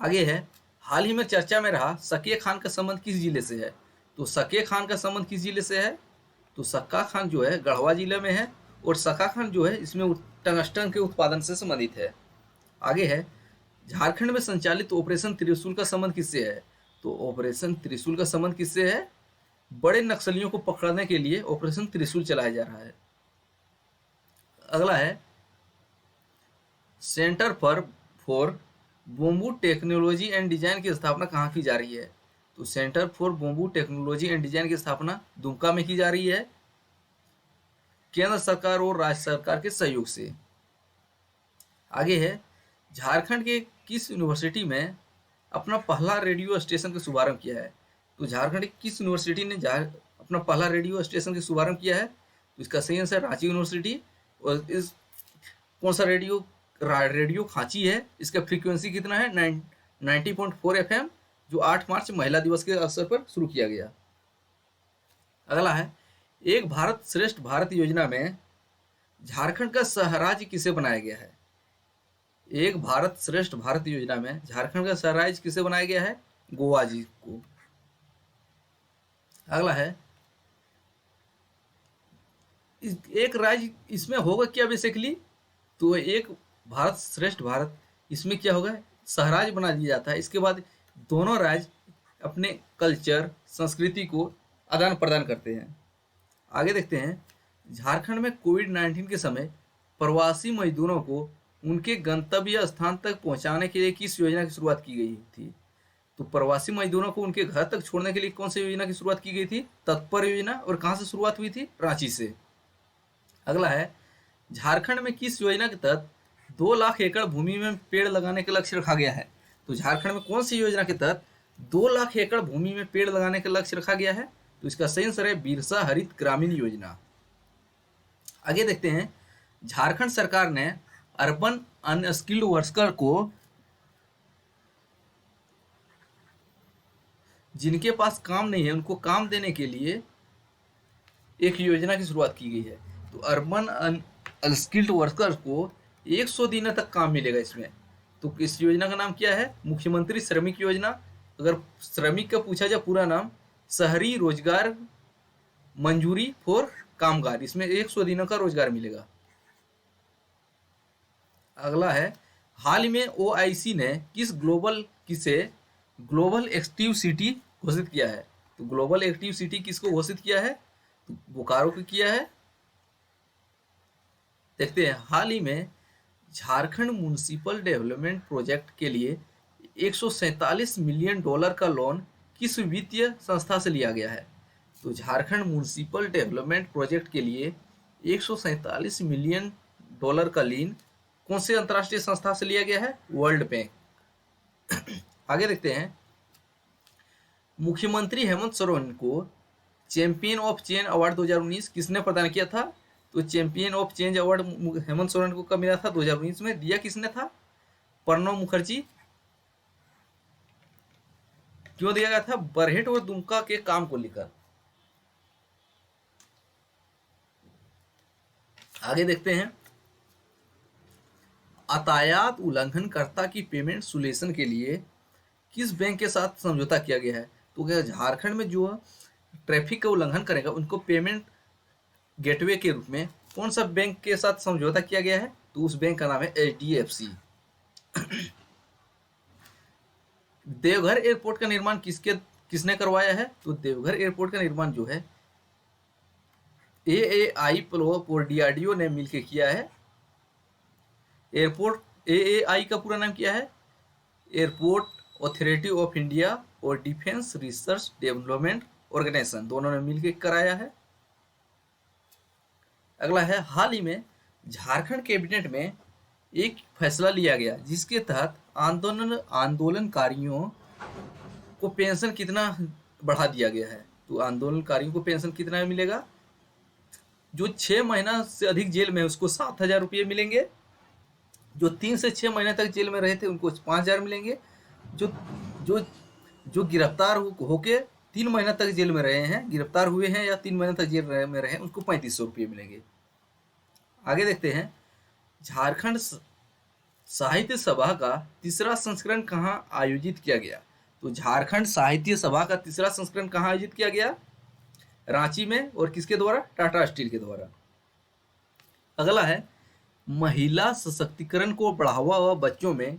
आगे है, हाल ही में चर्चा में रहा सके खान का संबंध किस जिले से है? तो सके खान का संबंध किस जिले से है? तो सक्का खान जो है गढ़वा जिले में है और सक्का खान जो है इसमें टंगस्टन के उत्पादन से संबंधित है। आगे है, झारखंड में संचालित ऑपरेशन त्रिशूल का संबंध किससे है? तो ऑपरेशन त्रिशूल का संबंध किससे है? बड़े नक्सलियों को पकड़ने के लिए ऑपरेशन त्रिशूल चलाया जा रहा है। अगला है centre for bamboo technology and design की स्थापना कहाँ की जा रही है? तो centre for bamboo technology and design की स्थापना दुमका में की जा रही है, केंद्र सरकार और राज्य सरकार के सहयोग से। आगे है झारखंड के किस यूनिवर्सिटी में अपना पहला रेडियो स्टेशन का शुभारंभ किया है? तो झारखंड की किस यूनिवर्सिटी ने अपना पहला रेडियो स्टेशन का शुभारंभ किया है? तो इसका सही आंसर रांची यूनिवर्सिटी। और इस कौन सा रेडियो खांची है, इसका फ्रीक्वेंसी कितना है? 90.4 FM, जो 8 मार्च महिला दिवस के अवसर पर शुरू किया गया। अगला है एक भारत श्रेष्ठ भारत योजना में झारखंड का सहराज्य किसे बनाया गया है? एक भारत श्रेष्ठ भारत योजना में झारखंड का सहराज्य किसे बनाया गया है? गोवा जी को। अगला है एक राज्य, इसमें होगा क्या बेसिकली? तो एक भारत श्रेष्ठ भारत, इसमें क्या होगा? सहराज्य बना दिया जाता है। इसके बाद दोनों राज्य अपने कल्चर संस्कृति को आदान प्रदान करते हैं। आगे देखते हैं झारखंड में कोविड-19 के समय प्रवासी मजदूरों को उनके गंतव्य स्थान तक पहुंचाने के लिए किस योजना की शुरुआत की गई थी? तो प्रवासी मजदूरों को उनके घर तक छोड़ने के लिए कौन सी योजना की शुरुआत की गई थी? तत्पर योजना। और कहां से शुरुआत हुई थी? रांची से। अगला है झारखंड में किस योजना के तहत 2 लाख एकड़ भूमि में पेड़ लगाने का लक्ष्य रखा गया है? तो झारखंड में कौन सी योजना के तहत 2 लाख एकड़ भूमि में पेड़ लगाने का लक्ष्य रखा गया है? तो इसका सही आंसर है बिरसा हरित ग्रामीण योजना। आगे देखते हैं झारखंड सरकार ने अर्बन अनस्किल्ड वर्कर को, जिनके पास काम नहीं है उनको काम देने के लिए एक योजना की शुरुआत की गई है। तो अर्बन अनस्किल्ड वर्कर को 100 दिनों तक काम मिलेगा इसमें। तो इस योजना का नाम क्या है? मुख्यमंत्री श्रमिक योजना। अगर श्रमिक का पूछा जाए पूरा नाम, शहरी रोजगार मंजूरी फॉर कामगार। इसमें 100 दिनों का रोजगार मिलेगा। अगला है हाल ही में OIC ने किसे ग्लोबल एक्टिव सिटी घोषित किया है? तो ग्लोबल एक्टिव सिटी किसको घोषित किया है? तो बोकारो को किया है। देखते हैं हाल ही में झारखंड म्युनिसिपल डेवलपमेंट प्रोजेक्ट के लिए 147 मिलियन डॉलर का लोन किस वित्तीय संस्था से लिया गया है? तो झारखंड म्युनिसिपल डेवलपमेंट प्रोजेक्ट के लिए 147 मिलियन डॉलर का लीन कौन से अंतर्राष्ट्रीय संस्था से लिया गया है? World bank. आगे देखते हैं मुख्यमंत्री हेमंत सोरेन को चैंपियन ऑफ चेंज अवार्ड 2019 किसने प्रदान किया था? तो champion of change award Hemant Soren को कब मिला था? 2019 में। दिया किसने था? प्रणब मुखर्जी। क्यों दिया गया था? बरहेट और दुमका के काम को लेकर। आगे देखते हैं यातायात उल्लंघनकर्ता की पेमेंट सोल्यूशन के लिए किस बैंक के साथ समझौता किया गया है? तो क्या झारखंड में जो ट्रैफिक का उल्लंघन करेगा उनको पेमेंट गेटवे के रूप में कौन सा बैंक के साथ समझौता किया गया है? तो उस बैंक का नाम है HDFC। देवघर एयरपोर्ट का निर्माण किसने करवाया है? तो देवघर एयरपोर्ट का निर्माण जो है AAI और DRDO ने मिलकर किया है। एयरपोर्ट AAI का पूरा नाम क्या है? एयरपोर्ट अथॉरिटी ऑफ इंडिया और डिफेंस रिसर्च डेवलपमेंट ऑर्गेनाइजेशन, दोनों ने मिलकर कराया है। अगला है हाल ही में झारखंड कैबिनेट में एक फैसला लिया गया जिसके तहत आंदोलनकारियों को पेंशन कितना बढ़ा दिया गया है? तो आंदोलनकारियों को पेंशन कितना मिलेगा? जो 6 महीना से अधिक जेल में उसको 7,000 रुपये मिलेंगे। जो 3 से 6 महीने तक जेल में रहे थे उनको 5,000 मिलेंगे। जो जो जो गिरफ्तार होके 3 महीना तक जेल में रहे हैं, गिरफ्तार हुए हैं या 3 महीने तक जेल में रहे हैं, उनको 3,500 रुपये मिलेंगे। आगे देखते हैं झारखंड साहित्य सभा का तीसरा संस्करण कहाँ आयोजित किया गया? तो झारखंड साहित्य सभा का तीसरा संस्करण कहाँ आयोजित किया गया? रांची में। और किसके द्वारा? टाटा स्टील के द्वारा। अगला है महिला सशक्तिकरण को बढ़ावा व बच्चों में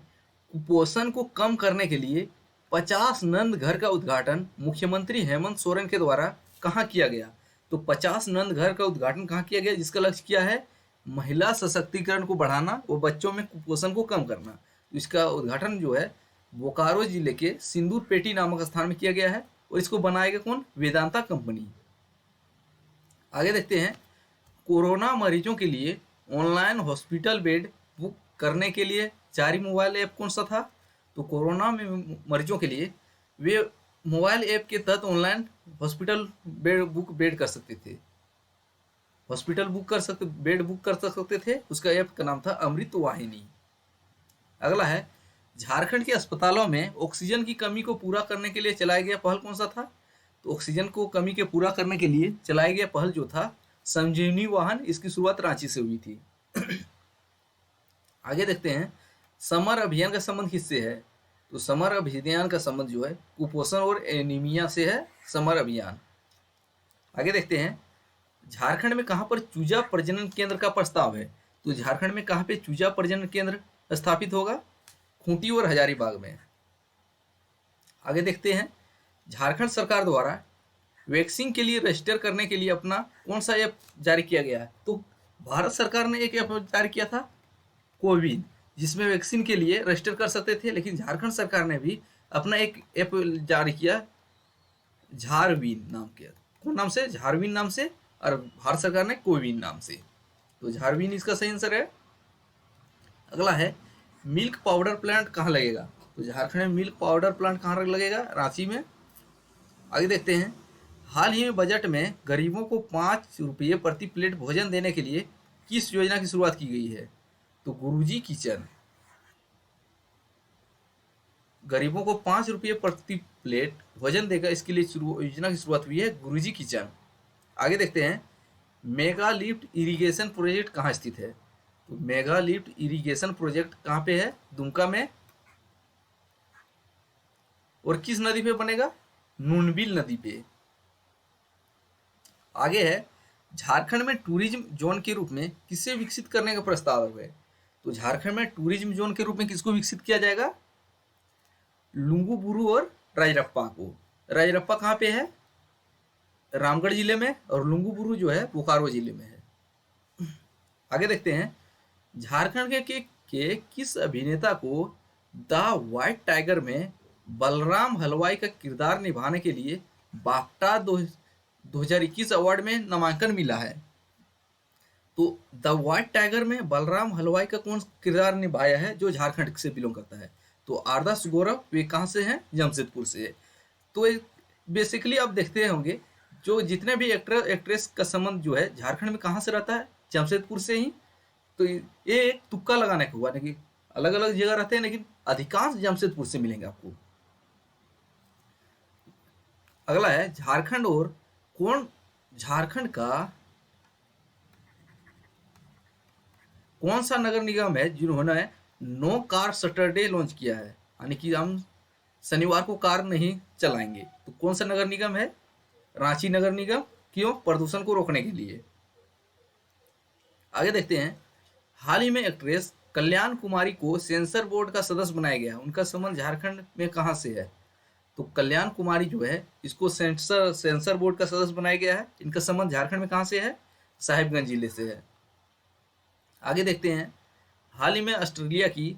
कुपोषण को कम करने के लिए 50 नंद घर का उद्घाटन मुख्यमंत्री हेमंत सोरेन के द्वारा कहाँ किया गया? तो 50 नंद घर का उद्घाटन कहाँ किया गया, जिसका लक्ष्य क्या है? महिला सशक्तिकरण को बढ़ाना और बच्चों में कुपोषण को कम करना। तो इसका उद्घाटन जो है बोकारो जिले के सिंदूर पेटी नामक स्थान में किया गया है और इसको बनाएगा कौन? वेदांता कंपनी। आगे देखते हैं, कोरोना मरीजों के लिए ऑनलाइन हॉस्पिटल बेड बुक करने के लिए जारी मोबाइल ऐप कौन सा था? तो कोरोना में मरीजों के लिए वे मोबाइल ऐप के तहत ऑनलाइन हॉस्पिटल बेड कर सकते थे, बेड बुक कर सकते थे। उसका ऐप का नाम था अमृत वाहिनी। अगला है, झारखंड के अस्पतालों में ऑक्सीजन की कमी को पूरा करने के लिए चलाया गया पहल कौन सा था? तो ऑक्सीजन को कमी के पूरा करने के लिए चलाया गया पहल जो था संजीवनी वाहन, इसकी शुरुआत रांची से हुई थी। आगे देखते हैं, समर अभियान का संबंध किससे है? तो समर अभियान का संबंध जो है कुपोषण और एनीमिया से है, समर अभियान। आगे देखते हैं, झारखंड में कहाँ पर चूजा प्रजनन केंद्र का प्रस्ताव है? तो झारखंड में कहाँ पे चूजा प्रजनन केंद्र स्थापित होगा? खूंटी और हजारीबाग में। आगे देखते हैं, झारखंड सरकार द्वारा वैक्सीन के लिए रजिस्टर करने के लिए अपना कौन सा ऐप जारी किया गया है? तो भारत सरकार ने एक ऐप जारी किया था कोविन, जिसमें वैक्सीन के लिए रजिस्टर कर सकते थे, लेकिन झारखंड सरकार ने भी अपना एक ऐप जारी किया झारवीन नाम के। कौन नाम से? झारवीन नाम से, और भारत सरकार ने कोविन नाम से। तो झारवीन इसका सही आंसर है। अगला है, मिल्क पाउडर प्लांट कहाँ लगेगा? तो झारखंड में मिल्क पाउडर प्लांट कहाँ लगेगा? रांची में। आगे देखते हैं, हाल ही में बजट में गरीबों को 5 रुपये प्रति प्लेट भोजन देने के लिए किस योजना की शुरुआत की गई है? तो गुरुजी किचन। गरीबों को 5 रुपये प्रति प्लेट भोजन देगा, इसके लिए योजना की शुरुआत हुई है गुरुजी किचन। आगे देखते हैं, मेगा लिफ्ट इरिगेशन प्रोजेक्ट कहाँ स्थित है? तो मेगा लिफ्ट इरिगेशन प्रोजेक्ट कहाँ पे है? दुमका में। और किस नदी पे बनेगा? नूनबिल नदी पे। आगे है, झारखंड में टूरिज्म जोन के रूप में किसे विकसित करने का प्रस्ताव है? तो झारखंड में टूरिज्म जोन के रूप में किसको विकसित किया जाएगा? लुंगुबुरु और राजरप्पा को। राजरप्पा कहाँ पे है? रामगढ़ जिले में, और लुंगुबुरु जो है बोकारो जिले में है। आगे देखते हैं, झारखंड के किस अभिनेता को द व्हाइट टाइगर में बलराम हलवाई का किरदार निभाने के लिए बाफ्टा 2021 अवार्ड में नामांकन मिला है? तो द व्हाइट टाइगर में बलराम हलवाई का कौन किरदार निभाया है जो झारखंड से बिलोंग करता है? तो आरदास गौरव, वे कहाँ से हैं? जमशेदपुर से। तो बेसिकली आप देखते होंगे, जो जितने भी एक्टर एक्ट्रेस का संबंध जो है झारखंड में कहाँ से रहता है? जमशेदपुर से ही। तो ये एक तुक्का लगाने का हुआ, नहीं अलग अलग जगह रहते हैं, लेकिन अधिकांश जमशेदपुर से मिलेंगे आपको। अगला है, झारखंड का कौन सा नगर निगम है जिन्होंने नो कार सैटरडे लॉन्च किया है, यानी कि हम शनिवार को कार नहीं चलाएंगे? तो कौन सा नगर निगम है? रांची नगर निगम। क्यों? प्रदूषण को रोकने के लिए। आगे देखते हैं, हाल ही में एक्ट्रेस कल्याण कुमारी को सेंसर बोर्ड का सदस्य बनाया गया, उनका संबंध झारखंड में कहाँ से है? तो कल्याण कुमारी जो है, इसको सेंसर बोर्ड का सदस्य बनाया गया है। इनका संबंध झारखंड में कहाँ से है? साहिबगंज जिले से है। आगे देखते हैं, हाल ही में ऑस्ट्रेलिया की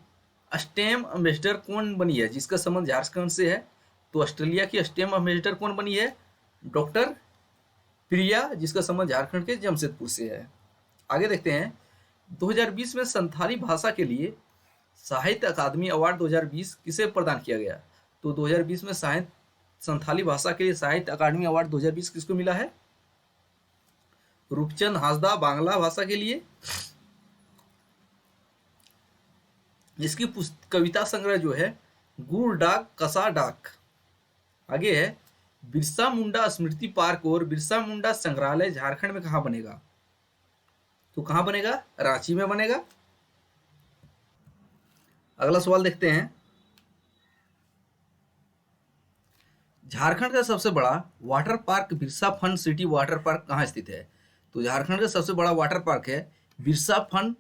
स्टेम एम्बेसडर कौन बनी है जिसका संबंध झारखंड से है? तो ऑस्ट्रेलिया की स्टेम एम्बेसडर कौन बनी है? डॉक्टर प्रिया, जिसका संबंध झारखंड के जमशेदपुर से है। आगे देखते हैं, 2020 में संथाली भाषा के लिए साहित्य अकादमी अवार्ड 2020 किसे प्रदान किया गया? तो 2020 में संथाली भाषा के लिए साहित्य अकादमी अवार्ड 2020 किसको मिला है? रूपचंद हांसदा, बांग्ला भाषा के लिए। इसकी कविता संग्रह जो है गुड़ डाक कसा डाक। आगे है, बिरसा मुंडा स्मृति पार्क और बिरसा मुंडा संग्रहालय झारखंड में कहाँ बनेगा? तो कहाँ बनेगा? रांची में बनेगा। अगला सवाल देखते हैं, झारखंड का सबसे बड़ा water park Birsa fun city water park कहाँ स्थित है? तो झारखंड का सबसे बड़ा वाटर पार्क है Birsa fun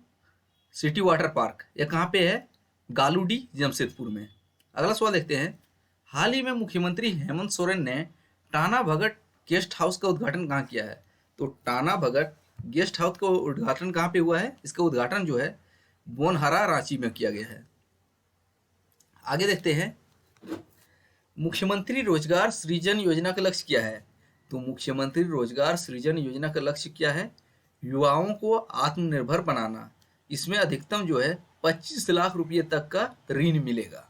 city water park. यह कहाँ पे है? गालूडी, जमशेदपुर में। अगला सवाल देखते हैं, हाल ही में मुख्यमंत्री हेमंत सोरेन ने टाना भगत गेस्ट हाउस का उद्घाटन कहाँ किया है? तो टाना भगत गेस्ट हाउस का उद्घाटन कहाँ पे हुआ है? इसका उद्घाटन जो है बोनहरा रांची में किया गया है। आगे देखते हैं, मुख्यमंत्री रोजगार सृजन योजना का लक्ष्य क्या है? तो मुख्यमंत्री रोजगार सृजन योजना का लक्ष्य क्या है? युवाओं को आत्मनिर्भर बनाना। इसमें अधिकतम जो है 25 लाख रुपए तक का ऋण मिलेगा।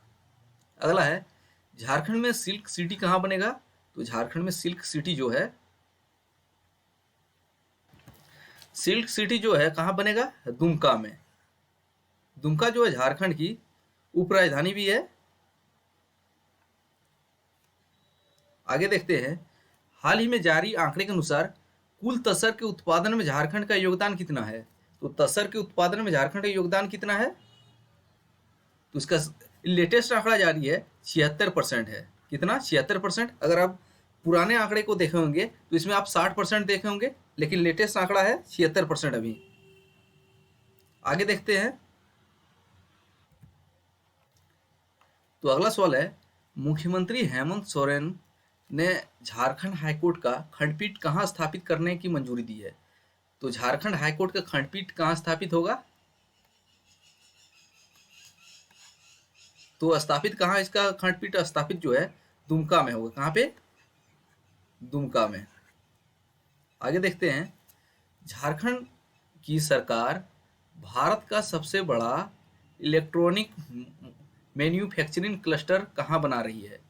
अगला है, झारखंड में सिल्क सिटी कहाँ बनेगा? तो झारखंड में सिल्क सिटी जो है कहाँ बनेगा? दुमका में। दुमका जो है झारखंड की उपराजधानी भी है। आगे देखते हैं, हाल ही में जारी आंकड़े के अनुसार कुल तसर के उत्पादन में झारखंड का योगदान कितना है? तो तसर के उत्पादन में झारखंड का योगदान कितना है? तो इसका लेटेस्ट आंकड़ा जारी है 76% है। कितना? 76%। अगर आप पुराने आंकड़े को देखे होंगे तो इसमें आप 60% देखे होंगे, लेकिन लेटेस्ट आंकड़ा है 76% अभी। आगे देखते हैं, तो अगला सवाल है, मुख्यमंत्री हेमंत सोरेन ने झारखंड हाईकोर्ट का खंडपीठ कहाँ स्थापित करने की मंजूरी दी है? तो झारखंड हाईकोर्ट का खंडपीठ कहाँ स्थापित होगा? तो स्थापित कहाँ इसका खंडपीठ स्थापित जो है दुमका में होगा। कहाँ पे? दुमका में। आगे देखते हैं, झारखंड की सरकार भारत का सबसे बड़ा इलेक्ट्रॉनिक मैन्युफैक्चरिंग क्लस्टर कहाँ बना रही है?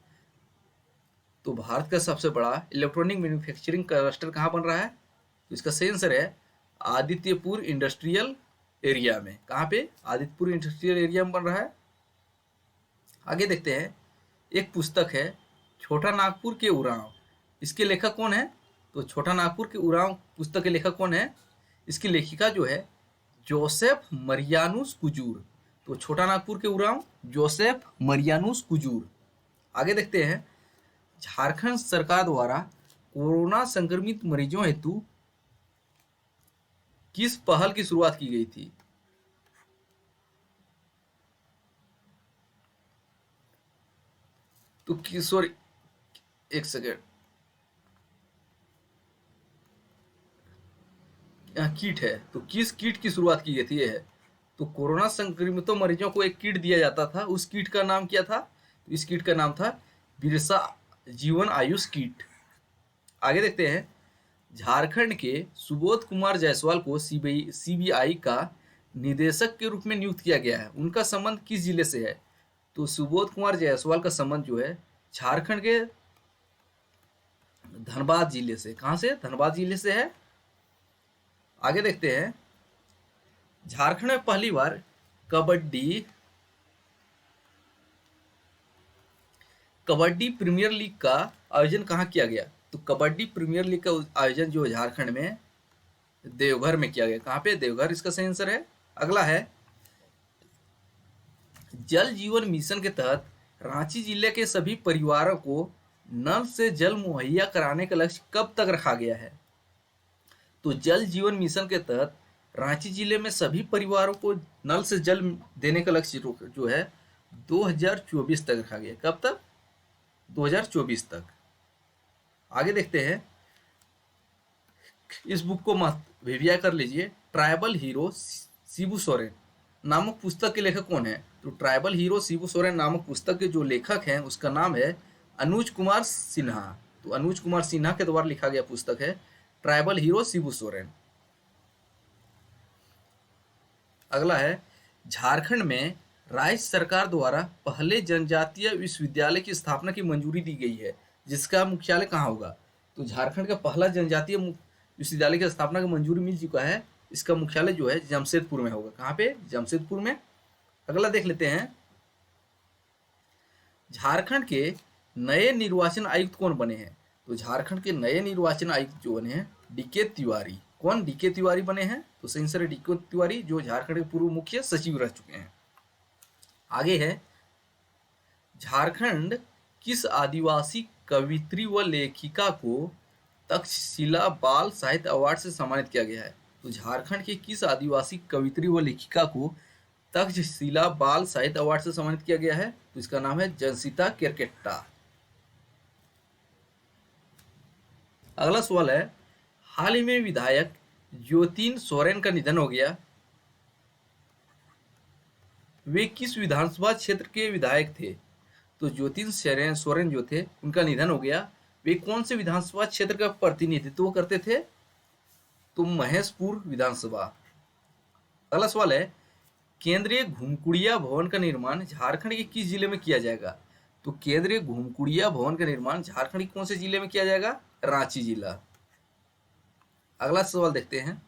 तो भारत का सबसे बड़ा इलेक्ट्रॉनिक मैन्युफैक्चरिंग क्लस्टर कहाँ बन रहा है? तो इसका सही आंसर है आदित्यपुर इंडस्ट्रियल एरिया में। कहाँ पे? आदित्यपुर इंडस्ट्रियल एरिया में बन रहा है। आगे देखते हैं, एक पुस्तक है छोटा नागपुर के उरांव, इसके लेखक कौन है? तो छोटा नागपुर के उरांव पुस्तक के लेखक कौन है? इसकी लेखिका जो है जोसेफ मरियानुस कुजूर। तो छोटा नागपुर के उरांव जोसेफ मरियानुस कुजूर। आगे देखते हैं, झारखंड सरकार द्वारा कोरोना संक्रमित मरीजों हेतु किस पहल की शुरुआत की गई थी? तो सॉरी, एक सेकेंड, किट है, तो किस किट की शुरुआत की गई थी? ये है, तो कोरोना संक्रमितों मरीजों को एक किट दिया जाता था, उस किट का नाम क्या था? तो इस किट का नाम था बिरसा जीवन आयुष किट। आगे देखते हैं, झारखंड के सुबोध कुमार जायसवाल को सीबीआई का निदेशक के रूप में नियुक्त किया गया है। उनका संबंध किस जिले से है? तो सुबोध कुमार जायसवाल का संबंध जो है झारखंड के धनबाद जिले से। कहां से? धनबाद जिले से है। आगे देखते हैं, झारखंड में पहली बार कबड्डी प्रीमियर लीग का आयोजन कहाँ किया गया? तो कबड्डी प्रीमियर लीग का आयोजन जो झारखंड में देवघर में किया गया। कहाँ पे? देवघर इसका सही आंसर है। अगला है, जल जीवन मिशन के तहत रांची जिले के सभी परिवारों को नल से जल मुहैया कराने का लक्ष्य कब तक रखा गया है? तो जल जीवन मिशन के तहत रांची जिले में सभी परिवारों को नल से जल देने का लक्ष्य जो है 2024 तक रखा गया। कब तक? 2024 तक। आगे देखते हैं, इस बुक को मत रिविया कर लीजिए। ट्राइबल हीरो शिबू सोरेन नामक पुस्तक के लेखक कौन है? तो ट्राइबल हीरो शिबू सोरेन नामक पुस्तक के जो लेखक हैं उसका नाम है अनुज कुमार सिन्हा। तो अनुज कुमार सिन्हा के द्वारा लिखा गया पुस्तक है ट्राइबल हीरो शिबू सोरेन। अगला है, झारखंड में राज्य सरकार द्वारा पहले जनजातीय विश्वविद्यालय की स्थापना की मंजूरी दी गई है, जिसका मुख्यालय कहाँ होगा? तो झारखंड का पहला जनजातीय विश्वविद्यालय की स्थापना की मंजूरी मिल चुका है, इसका मुख्यालय जो है जमशेदपुर में होगा। कहाँ पे? जमशेदपुर में। अगला देख लेते हैं, झारखंड के नए निर्वाचन आयुक्त कौन बने हैं? तो झारखंड के नए निर्वाचन आयुक्त जो बने हैं डीके तिवारी। कौन? डीके तिवारी बने हैं। तो सही आंसर है डीके तिवारी, जो झारखंड के पूर्व मुख्य सचिव रह चुके हैं। आगे है, झारखंड किस आदिवासी कवित्री व लेखिका को तक्षशिला बाल साहित्य अवार्ड से सम्मानित किया गया है? तो झारखंड के किस आदिवासी कवित्री व लेखिका को तक्षशिला बाल साहित्य अवार्ड से सम्मानित किया गया है? तो इसका नाम है जंसिता केरकेट्टा। अगला सवाल है, हाल ही में विधायक ज्योतिन सोरेन का निधन हो गया, वे किस विधानसभा क्षेत्र के विधायक थे? तो ज्योतिन सोरेन जो थे उनका निधन हो गया, वे कौन से विधानसभा क्षेत्र का प्रतिनिधित्व करते थे? तो महेशपुर विधानसभा। अगला सवाल है, केंद्रीय घुमकुड़िया भवन का निर्माण झारखंड के किस जिले में किया जाएगा? तो केंद्रीय घुमकुड़िया भवन का निर्माण झारखंड के कौन से जिले में किया जाएगा? रांची जिला। अगला सवाल देखते हैं,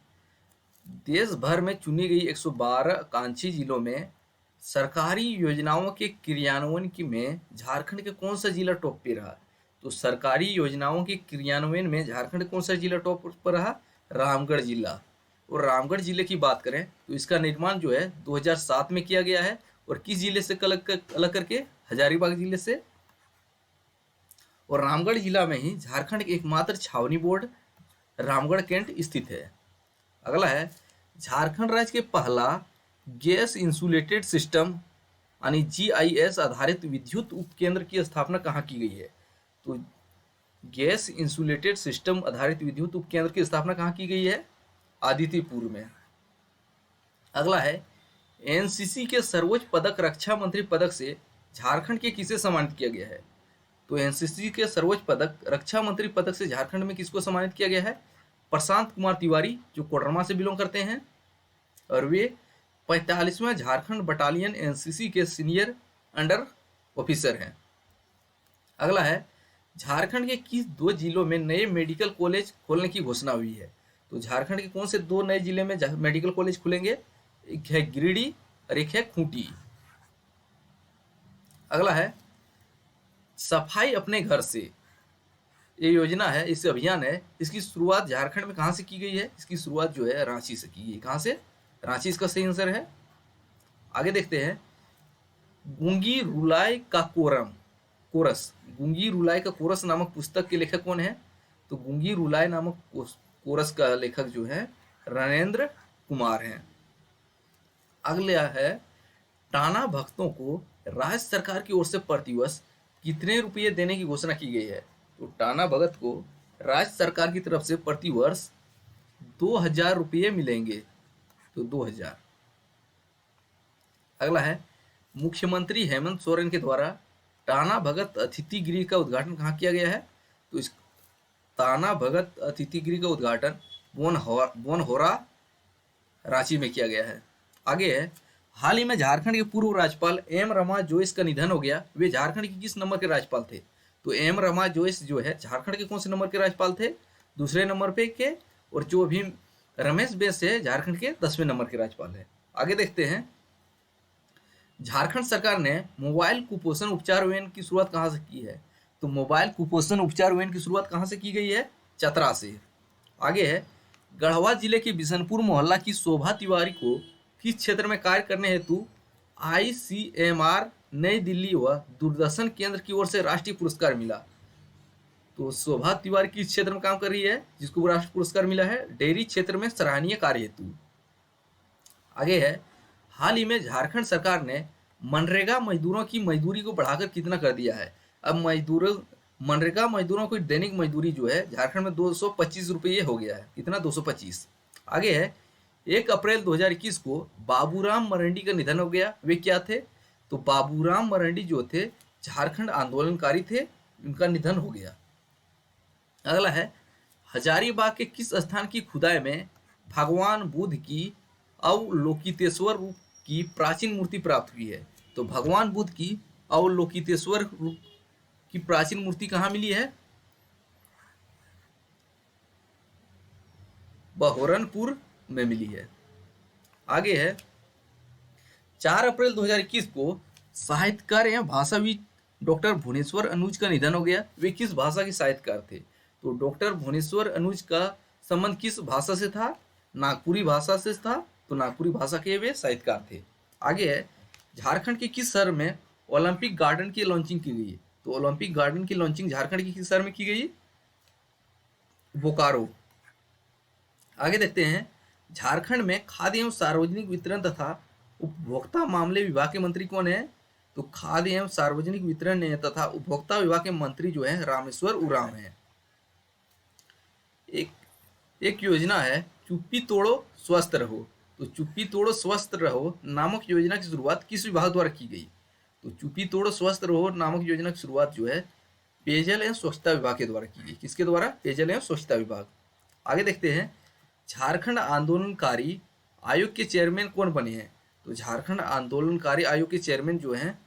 देश भर में चुनी गई 112 आकांक्षी जिलों में सरकारी योजनाओं के क्रियान्वयन में झारखंड के कौन सा जिला टॉप पे रहा? तो सरकारी योजनाओं के क्रियान्वयन में झारखंड कौन सा जिला टॉप पर रहा? रामगढ़ जिला। और रामगढ़ जिले की बात करें तो इसका निर्माण जो है 2007 में किया गया है, और किस जिले से अलग करके? हजारीबाग जिले से। और रामगढ़ जिला में ही झारखंड के एकमात्र छावनी बोर्ड रामगढ़ कैंट स्थित है। अगला है, झारखंड राज्य के पहला गैस इंसुलेटेड सिस्टम यानी GIS आधारित विद्युत उपकेंद्र की स्थापना कहाँ की गई है? तो गैस इंसुलेटेड सिस्टम आधारित विद्युत उपकेंद्र की स्थापना कहाँ की गई है? आदित्यपुर में। अगला है, NCC के सर्वोच्च पदक रक्षा मंत्री पदक से झारखंड के किसे सम्मानित किया गया है? तो NCC के सर्वोच्च पदक रक्षा मंत्री पदक से झारखंड में किसको सम्मानित किया गया है? प्रशांत कुमार तिवारी, जो कोडरमा से बिलोंग करते हैं, और वे 45वां झारखंड बटालियन NCC के सीनियर अंडर ऑफिसर हैं। अगला है, झारखंड के किस 2 जिलों में नए मेडिकल कॉलेज खोलने की घोषणा हुई है? तो झारखंड के कौन से 2 नए जिले में मेडिकल कॉलेज खुलेंगे? एक है गिरिडीह और एक है खूंटी। अगला है, सफाई अपने घर से, ये योजना है, इस अभियान है, इसकी शुरुआत झारखंड में कहाँ से की गई है? इसकी शुरुआत जो है रांची से की गई। कहाँ से? रांची इसका सही आंसर है। आगे देखते हैं, गुंगी रुलाई का कोरस, गुंगी रुलाई का कोरस नामक पुस्तक के लेखक कौन है? तो गुंगी रुलाई नामक कोरस का लेखक जो है रणेंद्र कुमार हैं। अगला है, टाना भक्तों को राज्य सरकार की ओर से प्रतिवर्ष कितने रुपये देने की घोषणा की गई है? तो टाना भगत को राज्य सरकार की तरफ से प्रतिवर्ष 2000 रुपये मिलेंगे। तो 2000। अगला है, मुख्यमंत्री हेमंत सोरेन के द्वारा टाना भगत अतिथि गृह का उद्घाटन कहाँ किया गया है? तो इस टाना भगत अतिथि गृह का उद्घाटन बोनहोरा रांची में किया गया है। आगे है, हाल ही में झारखंड के पूर्व राज्यपाल एम रमा जोइस का निधन हो गया, वे झारखंड के किस नंबर के राज्यपाल थे? तो एम रमा जोइस जो है झारखंड के कौन से नंबर के राज्यपाल थे? दूसरे नंबर पे के। और जो अभी रमेश बैस है झारखंड के 10वें नंबर के राज्यपाल है। आगे देखते हैं, झारखंड सरकार ने मोबाइल कुपोषण उपचार वैन की शुरुआत कहाँ से की है? तो मोबाइल कुपोषण उपचार वैन की शुरुआत कहाँ से की गई है? चतरा से। आगे है, गढ़वा जिले के बिशनपुर मोहल्ला की शोभा तिवारी को किस क्षेत्र में कार्य करने हेतु ICMR नई दिल्ली व दूरदर्शन केंद्र की ओर से राष्ट्रीय पुरस्कार मिला? तो शोभा तिवारी किस क्षेत्र में काम कर रही है जिसको राष्ट्रीय पुरस्कार मिला है? डेयरी क्षेत्र में सराहनीय कार्य हेतु। आगे है, हाल ही में झारखंड सरकार ने मनरेगा मजदूरों की मजदूरी को बढ़ाकर कितना कर दिया है? अब मनरेगा मजदूरों की दैनिक मजदूरी जो है झारखंड में 225 रुपये हो गया है। कितना? 225। आगे है, 1 अप्रैल 2021 को बाबूराम मरांडी का निधन हो गया, वे क्या थे? तो बाबूराम मरांडी जो थे झारखंड आंदोलनकारी थे, उनका निधन हो गया। अगला है, हजारीबाग के किस स्थान की खुदाई में भगवान बुद्ध की अवलोकितेश्वर रूप की प्राचीन मूर्ति प्राप्त हुई है? तो भगवान बुद्ध की अवलोकितेश्वर रूप की प्राचीन मूर्ति कहाँ मिली है? बहोरनपुर में मिली है। आगे है, 4 अप्रैल 2021 को साहित्यकार एवं भाषाविद डॉक्टर भुवनेश्वर अनुज का निधन हो गया, वे किस भाषा के साहित्यकार थे? तो डॉक्टर भुवनेश्वर अनुज का संबंध किस भाषा से था? नागपुरी भाषा से था, तो नागपुरी भाषा के वे साहित्यकार थे। आगे है, झारखंड के किस शहर में ओलंपिक गार्डन की लॉन्चिंग की गई? तो ओलंपिक गार्डन की लॉन्चिंग झारखंड के किस शहर में की गई? बोकारो। आगे देखते हैं, झारखंड में खाद्य एवं सार्वजनिक वितरण तथा उपभोक्ता मामले विभाग के मंत्री कौन है? तो खाद्य एवं सार्वजनिक वितरण तथा उपभोक्ता विभाग के मंत्री जो है रामेश्वर उरांव है। एक एक योजना है चुप्पी तोड़ो स्वस्थ रहो। तो चुप्पी तोड़ो स्वस्थ रहो नामक योजना की शुरुआत किस विभाग द्वारा की गई? तो चुप्पी तोड़ो स्वस्थ रहो नामक योजना की शुरुआत जो है पेयजल एवं स्वच्छता विभाग के द्वारा की गई। किसके द्वारा? पेयजल एवं स्वच्छता विभाग। आगे देखते हैं, झारखंड आंदोलनकारी आयोग के चेयरमैन कौन बने हैं? तो झारखंड आंदोलनकारी आयोग के चेयरमैन जो हैं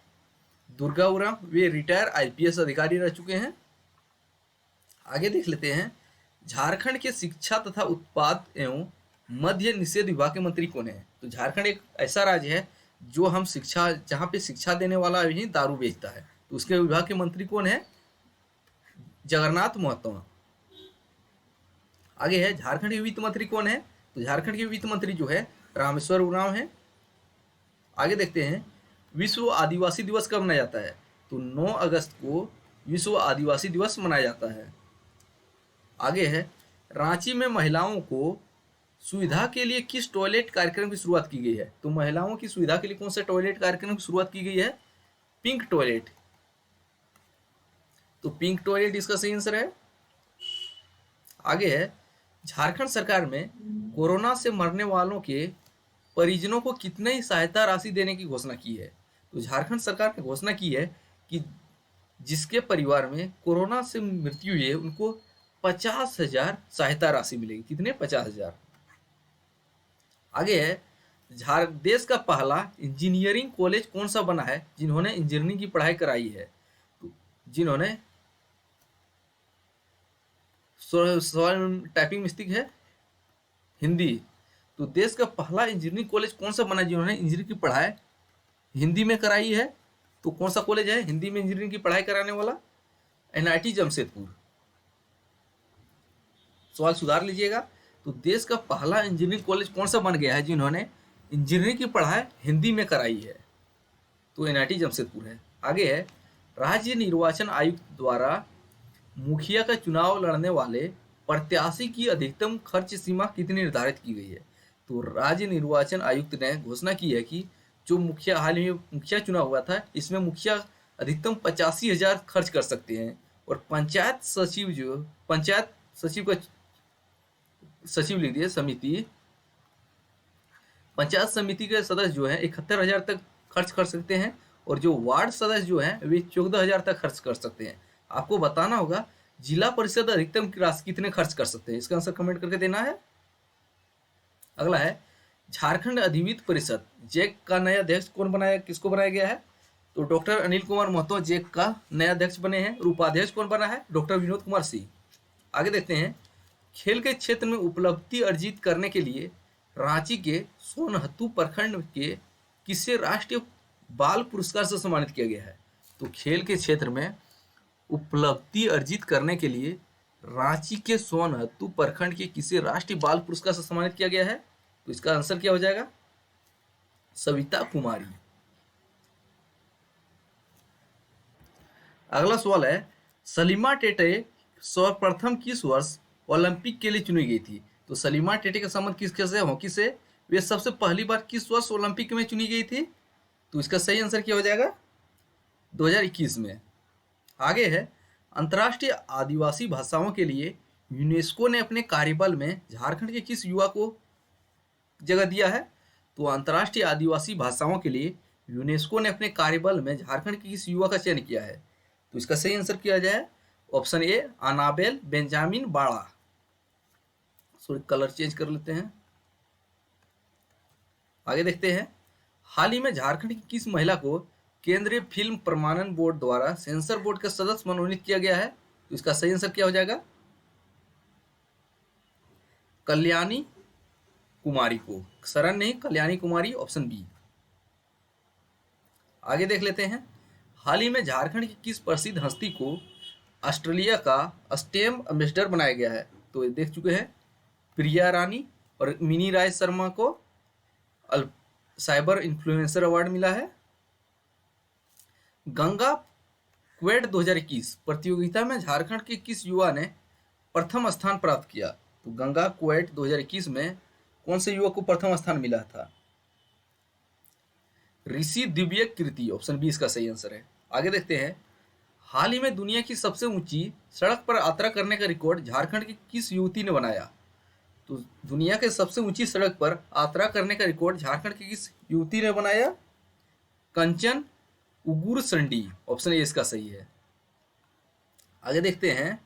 दुर्गा उरांव, वे रिटायर आईपीएस अधिकारी रह चुके हैं। आगे देख लेते हैं, झारखंड के शिक्षा तथा उत्पाद एवं मद्य निषेध विभाग के मंत्री कौन है? तो झारखंड एक ऐसा राज्य है जो हम शिक्षा, जहाँ पे शिक्षा देने वाला ही दारू बेचता है, तो उसके विभाग के मंत्री कौन है? जगन्नाथ महतो। आगे है, झारखंड के वित्त मंत्री कौन है? तो झारखंड के वित्त मंत्री जो है रामेश्वर उरांव है। आगे देखते हैं, विश्व आदिवासी दिवस कब मनाया जाता है? तो 9 अगस्त को विश्व आदिवासी दिवस मनाया जाता है। आगे है, रांची में महिलाओं को सुविधा के लिए किस टॉयलेट कार्यक्रम की शुरुआत की गई है? तो महिलाओं की सुविधा के लिए कौन सा टॉयलेट कार्यक्रम की शुरुआत की गई है? Pink toilet. तो पिंक टॉयलेट इसका सही आंसर है। आगे है, झारखंड सरकार में कोरोना से मरने वालों के परिजनों को कितनी सहायता राशि देने की घोषणा की है? तो झारखंड सरकार ने घोषणा की है कि जिसके परिवार में कोरोना से मृत्यु हुई है उनको 50,000 सहायता राशि मिलेगी। कितने? 50,000। आगे है, देश का पहला इंजीनियरिंग कॉलेज कौन सा बना है जिन्होंने इंजीनियरिंग की पढ़ाई कराई है? तो जिन्होंने टाइपिंग मिस्टेक है हिंदी। तो देश का पहला इंजीनियरिंग कॉलेज कौन सा बना जिन्होंने इंजीनियरिंग की पढ़ाई हिंदी में कराई है? तो कौन सा कॉलेज है हिंदी में इंजीनियरिंग की पढ़ाई कराने वाला? एनआईटी जमशेदपुर। सवाल सुधार लीजिएगा। तो देश का पहला इंजीनियरिंग कॉलेज कौन सा बन गया है जिन्होंने इंजीनियरिंग की पढ़ाई हिंदी में कराई है? तो एनआईटी जमशेदपुर है। आगे है, राज्य निर्वाचन आयुक्त द्वारा मुखिया का चुनाव लड़ने वाले प्रत्याशी की अधिकतम खर्च सीमा कितनी निर्धारित की गई है? तो राज्य निर्वाचन आयुक्त ने घोषणा की है कि जो मुखिया, हाल ही में मुखिया चुनाव हुआ था, इसमें मुखिया अधिकतम 85,000 खर्च कर सकते हैं और पंचायत सचिव का सचिव लिख दिए समिति, पंचायत समिति के सदस्य जो है 71,000 तक खर्च कर सकते हैं और जो वार्ड सदस्य जो हैं वे 14,000 तक खर्च कर सकते हैं। आपको बताना होगा जिला परिषद अधिकतम राशि कितने खर्च कर सकते हैं, इसका आंसर कमेंट करके देना है। अगला है, झारखंड अधिविद्य परिषद जैक का नया अध्यक्ष किसको बनाया गया है? तो डॉक्टर अनिल कुमार महतो जैक का नया अध्यक्ष बने हैं। उपाध्यक्ष कौन बना है? डॉक्टर विनोद कुमार सिंह। आगे देखते हैं, खेल के क्षेत्र में उपलब्धि अर्जित करने के लिए रांची के सोनहतू प्रखंड के किसे राष्ट्रीय बाल पुरस्कार से सम्मानित किया गया है? तो खेल के क्षेत्र में उपलब्धि अर्जित करने के लिए रांची के सोनहतू प्रखंड के किसे राष्ट्रीय बाल पुरस्कार से सम्मानित किया गया है? तो इसका आंसर क्या हो जाएगा? सविता कुमारी। अगला सवाल है, सलीमा टेटे सर्वप्रथम किस वर्ष ओलंपिक के लिए चुनी गई थी? तो सलीमा टेटे का संबंध किसके से? हॉकी से। वे सबसे पहली बार किस वर्ष ओलंपिक में चुनी गई थी? तो इसका सही आंसर क्या हो जाएगा? 2021 में। आगे है, अंतर्राष्ट्रीय आदिवासी भाषाओं के लिए यूनेस्को ने अपने कार्यबल में झारखंड के किस युवा को जगह दिया है? तो अंतर्राष्ट्रीय आदिवासी भाषाओं के लिए यूनेस्को ने अपने कार्यबल में झारखंड के किस युवा का चयन किया है? तो इसका सही आंसर किया जाए ऑप्शन ए, अनाबेल बेंजामिन बाड़ा। सॉरी, कलर चेंज कर लेते हैं। आगे देखते हैं, हाल ही में झारखंड की किस महिला को केंद्रीय फिल्म प्रमाणन बोर्ड द्वारा सेंसर बोर्ड का सदस्य मनोनीत किया गया है? तो इसका सही आंसर क्या हो जाएगा? कल्याणी कुमारी को। शरण नहीं, कल्याणी कुमारी, ऑप्शन बी। आगे देख लेते हैं, हाल ही में झारखंड की किस प्रसिद्ध हस्ती को ऑस्ट्रेलिया का स्टेम एम्बेसडर बनाया गया है? तो देख चुके हैं, प्रिया रानी और मिनी राय शर्मा को साइबर इन्फ्लुएंसर अवार्ड मिला है। गंगा क्वेड 2021 प्रतियोगिता में झारखंड के किस युवा ने प्रथम स्थान प्राप्त किया? तो गंगा क्वेड 2021 में कौन से युवक को प्रथम स्थान मिला था? ऋषि दिव्य कृति, ऑप्शन बी इसका सही आंसर है। आगे देखते हैं, हाल ही में दुनिया की सबसे ऊंची सड़क पर यात्रा करने का रिकॉर्ड झारखंड की किस युवती ने बनाया? तो दुनिया के सबसे ऊंची सड़क पर यात्रा करने का रिकॉर्ड झारखंड की किस युवती ने बनाया? कंचन उगुर संडी, ऑप्शन ए इसका सही है। आगे देखते हैं,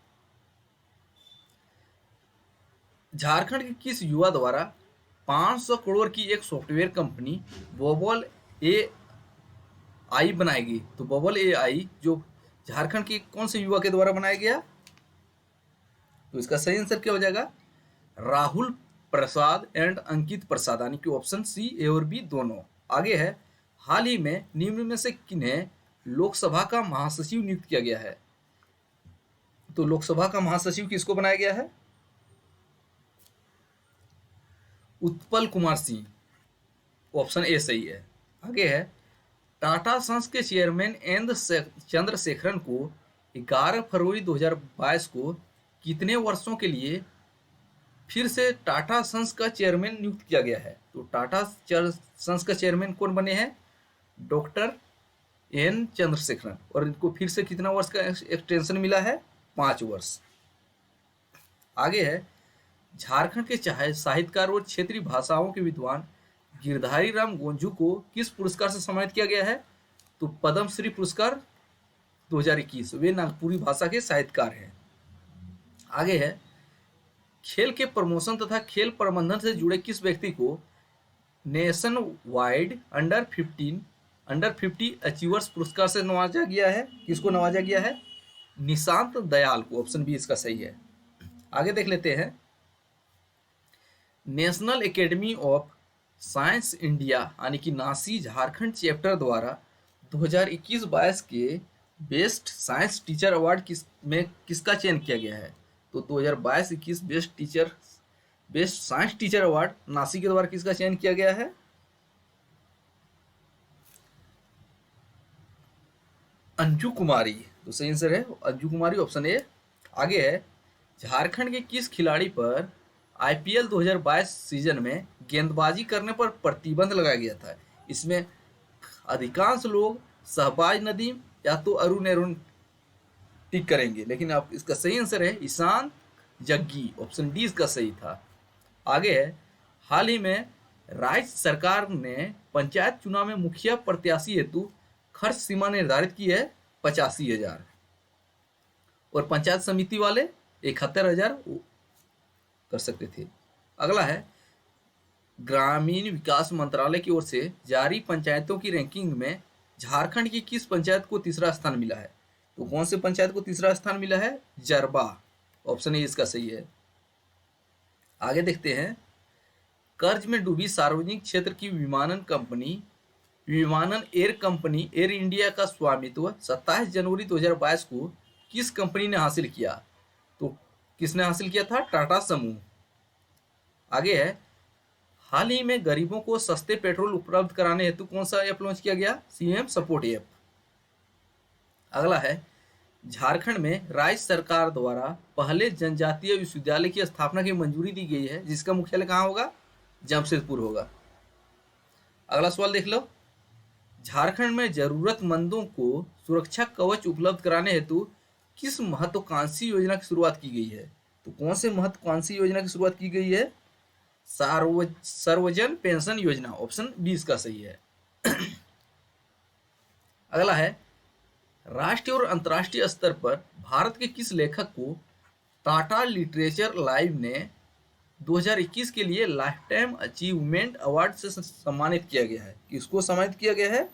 झारखंड के किस युवा द्वारा 500 करोड़ की एक सॉफ्टवेयर कंपनी बबल ए आई बनाएगी? तो बबल ए आई जो झारखंड के कौन से युवा के द्वारा बनाया गया? तो इसका सही आंसर क्या हो जाएगा? राहुल प्रसाद एंड अंकित प्रसाद, यानी कि ऑप्शन सी, ए और बी दोनों। आगे है, हाल ही में निम्न में से किन्हें लोकसभा का महासचिव नियुक्त किया गया है? तो लोकसभा का महासचिव किसको बनाया गया है? उत्पल कुमार सिंह, ऑप्शन ए सही है। आगे है, टाटा सन्स के चेयरमैन एन चंद्रशेखरन को 11 फरवरी 2022 को कितने वर्षों के लिए फिर से टाटा सन्स का चेयरमैन नियुक्त किया गया है? तो टाटा सन्स का चेयरमैन कौन बने हैं? डॉक्टर एन चंद्रशेखरन, और इनको फिर से कितना वर्ष का एक्सटेंशन मिला है? 5 वर्ष। आगे है, झारखंड के साहित्यकार और क्षेत्रीय भाषाओं के विद्वान गिरधारी राम गोंझू को किस पुरस्कार से सम्मानित किया गया है? तो पद्मश्री पुरस्कार 2021। वे नागपुरी भाषा के साहित्यकार हैं। आगे है, खेल के प्रमोशन तथा खेल प्रबंधन से जुड़े किस व्यक्ति को नेशन वाइड अंडर 50 अचीवर्स पुरस्कार से नवाजा गया है? किसको नवाजा गया है? निशांत दयाल को, ऑप्शन बी इसका सही है। आगे देख लेते हैं, national academy of science India यानी कि नासी झारखंड चैप्टर द्वारा 2021-22 के बेस्ट साइंस टीचर अवार्ड किसका चयन किया गया है? तो 2022-21 बेस्ट साइंस टीचर अवार्ड नासी के द्वारा किसका चयन किया गया है? अंजू कुमारी, तो सही आंसर है अंजू कुमारी, ऑप्शन ए। आगे है, झारखंड के किस खिलाड़ी पर आईपीएल 2022 सीजन में गेंदबाजी करने पर प्रतिबंध लगाया गया था? इसमें अधिकांश लोग शहबाज नदीम या तो अरुण टिक करेंगे, लेकिन आप इसका सही आंसर है ईशान जग्गी, ऑप्शन डी इसका सही था। आगे है, हाल ही में राज्य सरकार ने पंचायत चुनाव में मुखिया प्रत्याशी हेतु खर्च सीमा निर्धारित की है 85,000, और पंचायत समिति वाले 71,000 कर सकते थे। अगला है, ग्रामीण विकास मंत्रालय की ओर से जारी पंचायतों की रैंकिंग में झारखंड की किस पंचायत को तीसरा स्थान मिला है? तो कौन से पंचायत को तीसरा स्थान मिला है? जरबा, ऑप्शन ए इसका सही है। आगे देखते हैं, कर्ज में डूबी सार्वजनिक क्षेत्र की विमानन एयर इंडिया का स्वामित्व 27 जनवरी 2022 को किस कंपनी ने हासिल किया? तो किसने हासिल किया था? टाटा समूह। आगे है, हाल ही में गरीबों को सस्ते पेट्रोल उपलब्ध कराने हेतु कौन सा ऐप लॉन्च किया गया? CM support app. अगला है, झारखंड में राज्य सरकार द्वारा पहले जनजातीय विश्वविद्यालय की स्थापना की मंजूरी दी गई है, जिसका मुख्यालय कहाँ होगा? जमशेदपुर होगा। अगला सवाल देख लो, झारखंड में जरूरतमंदों को सुरक्षा कवच उपलब्ध कराने हेतु किस महत्वाकांक्षी योजना की शुरुआत की गई है? तो कौन से महत्वाकांक्षी योजना की शुरुआत की गई है? सर्वजन पेंशन योजना, ऑप्शन बी इसका सही है। अगला है, राष्ट्रीय और अंतर्राष्ट्रीय स्तर पर भारत के किस लेखक को टाटा लिटरेचर लाइव ने 2021 के लिए लाइफ टाइम अचीवमेंट अवार्ड से सम्मानित किया गया है? किसको सम्मानित किया गया है?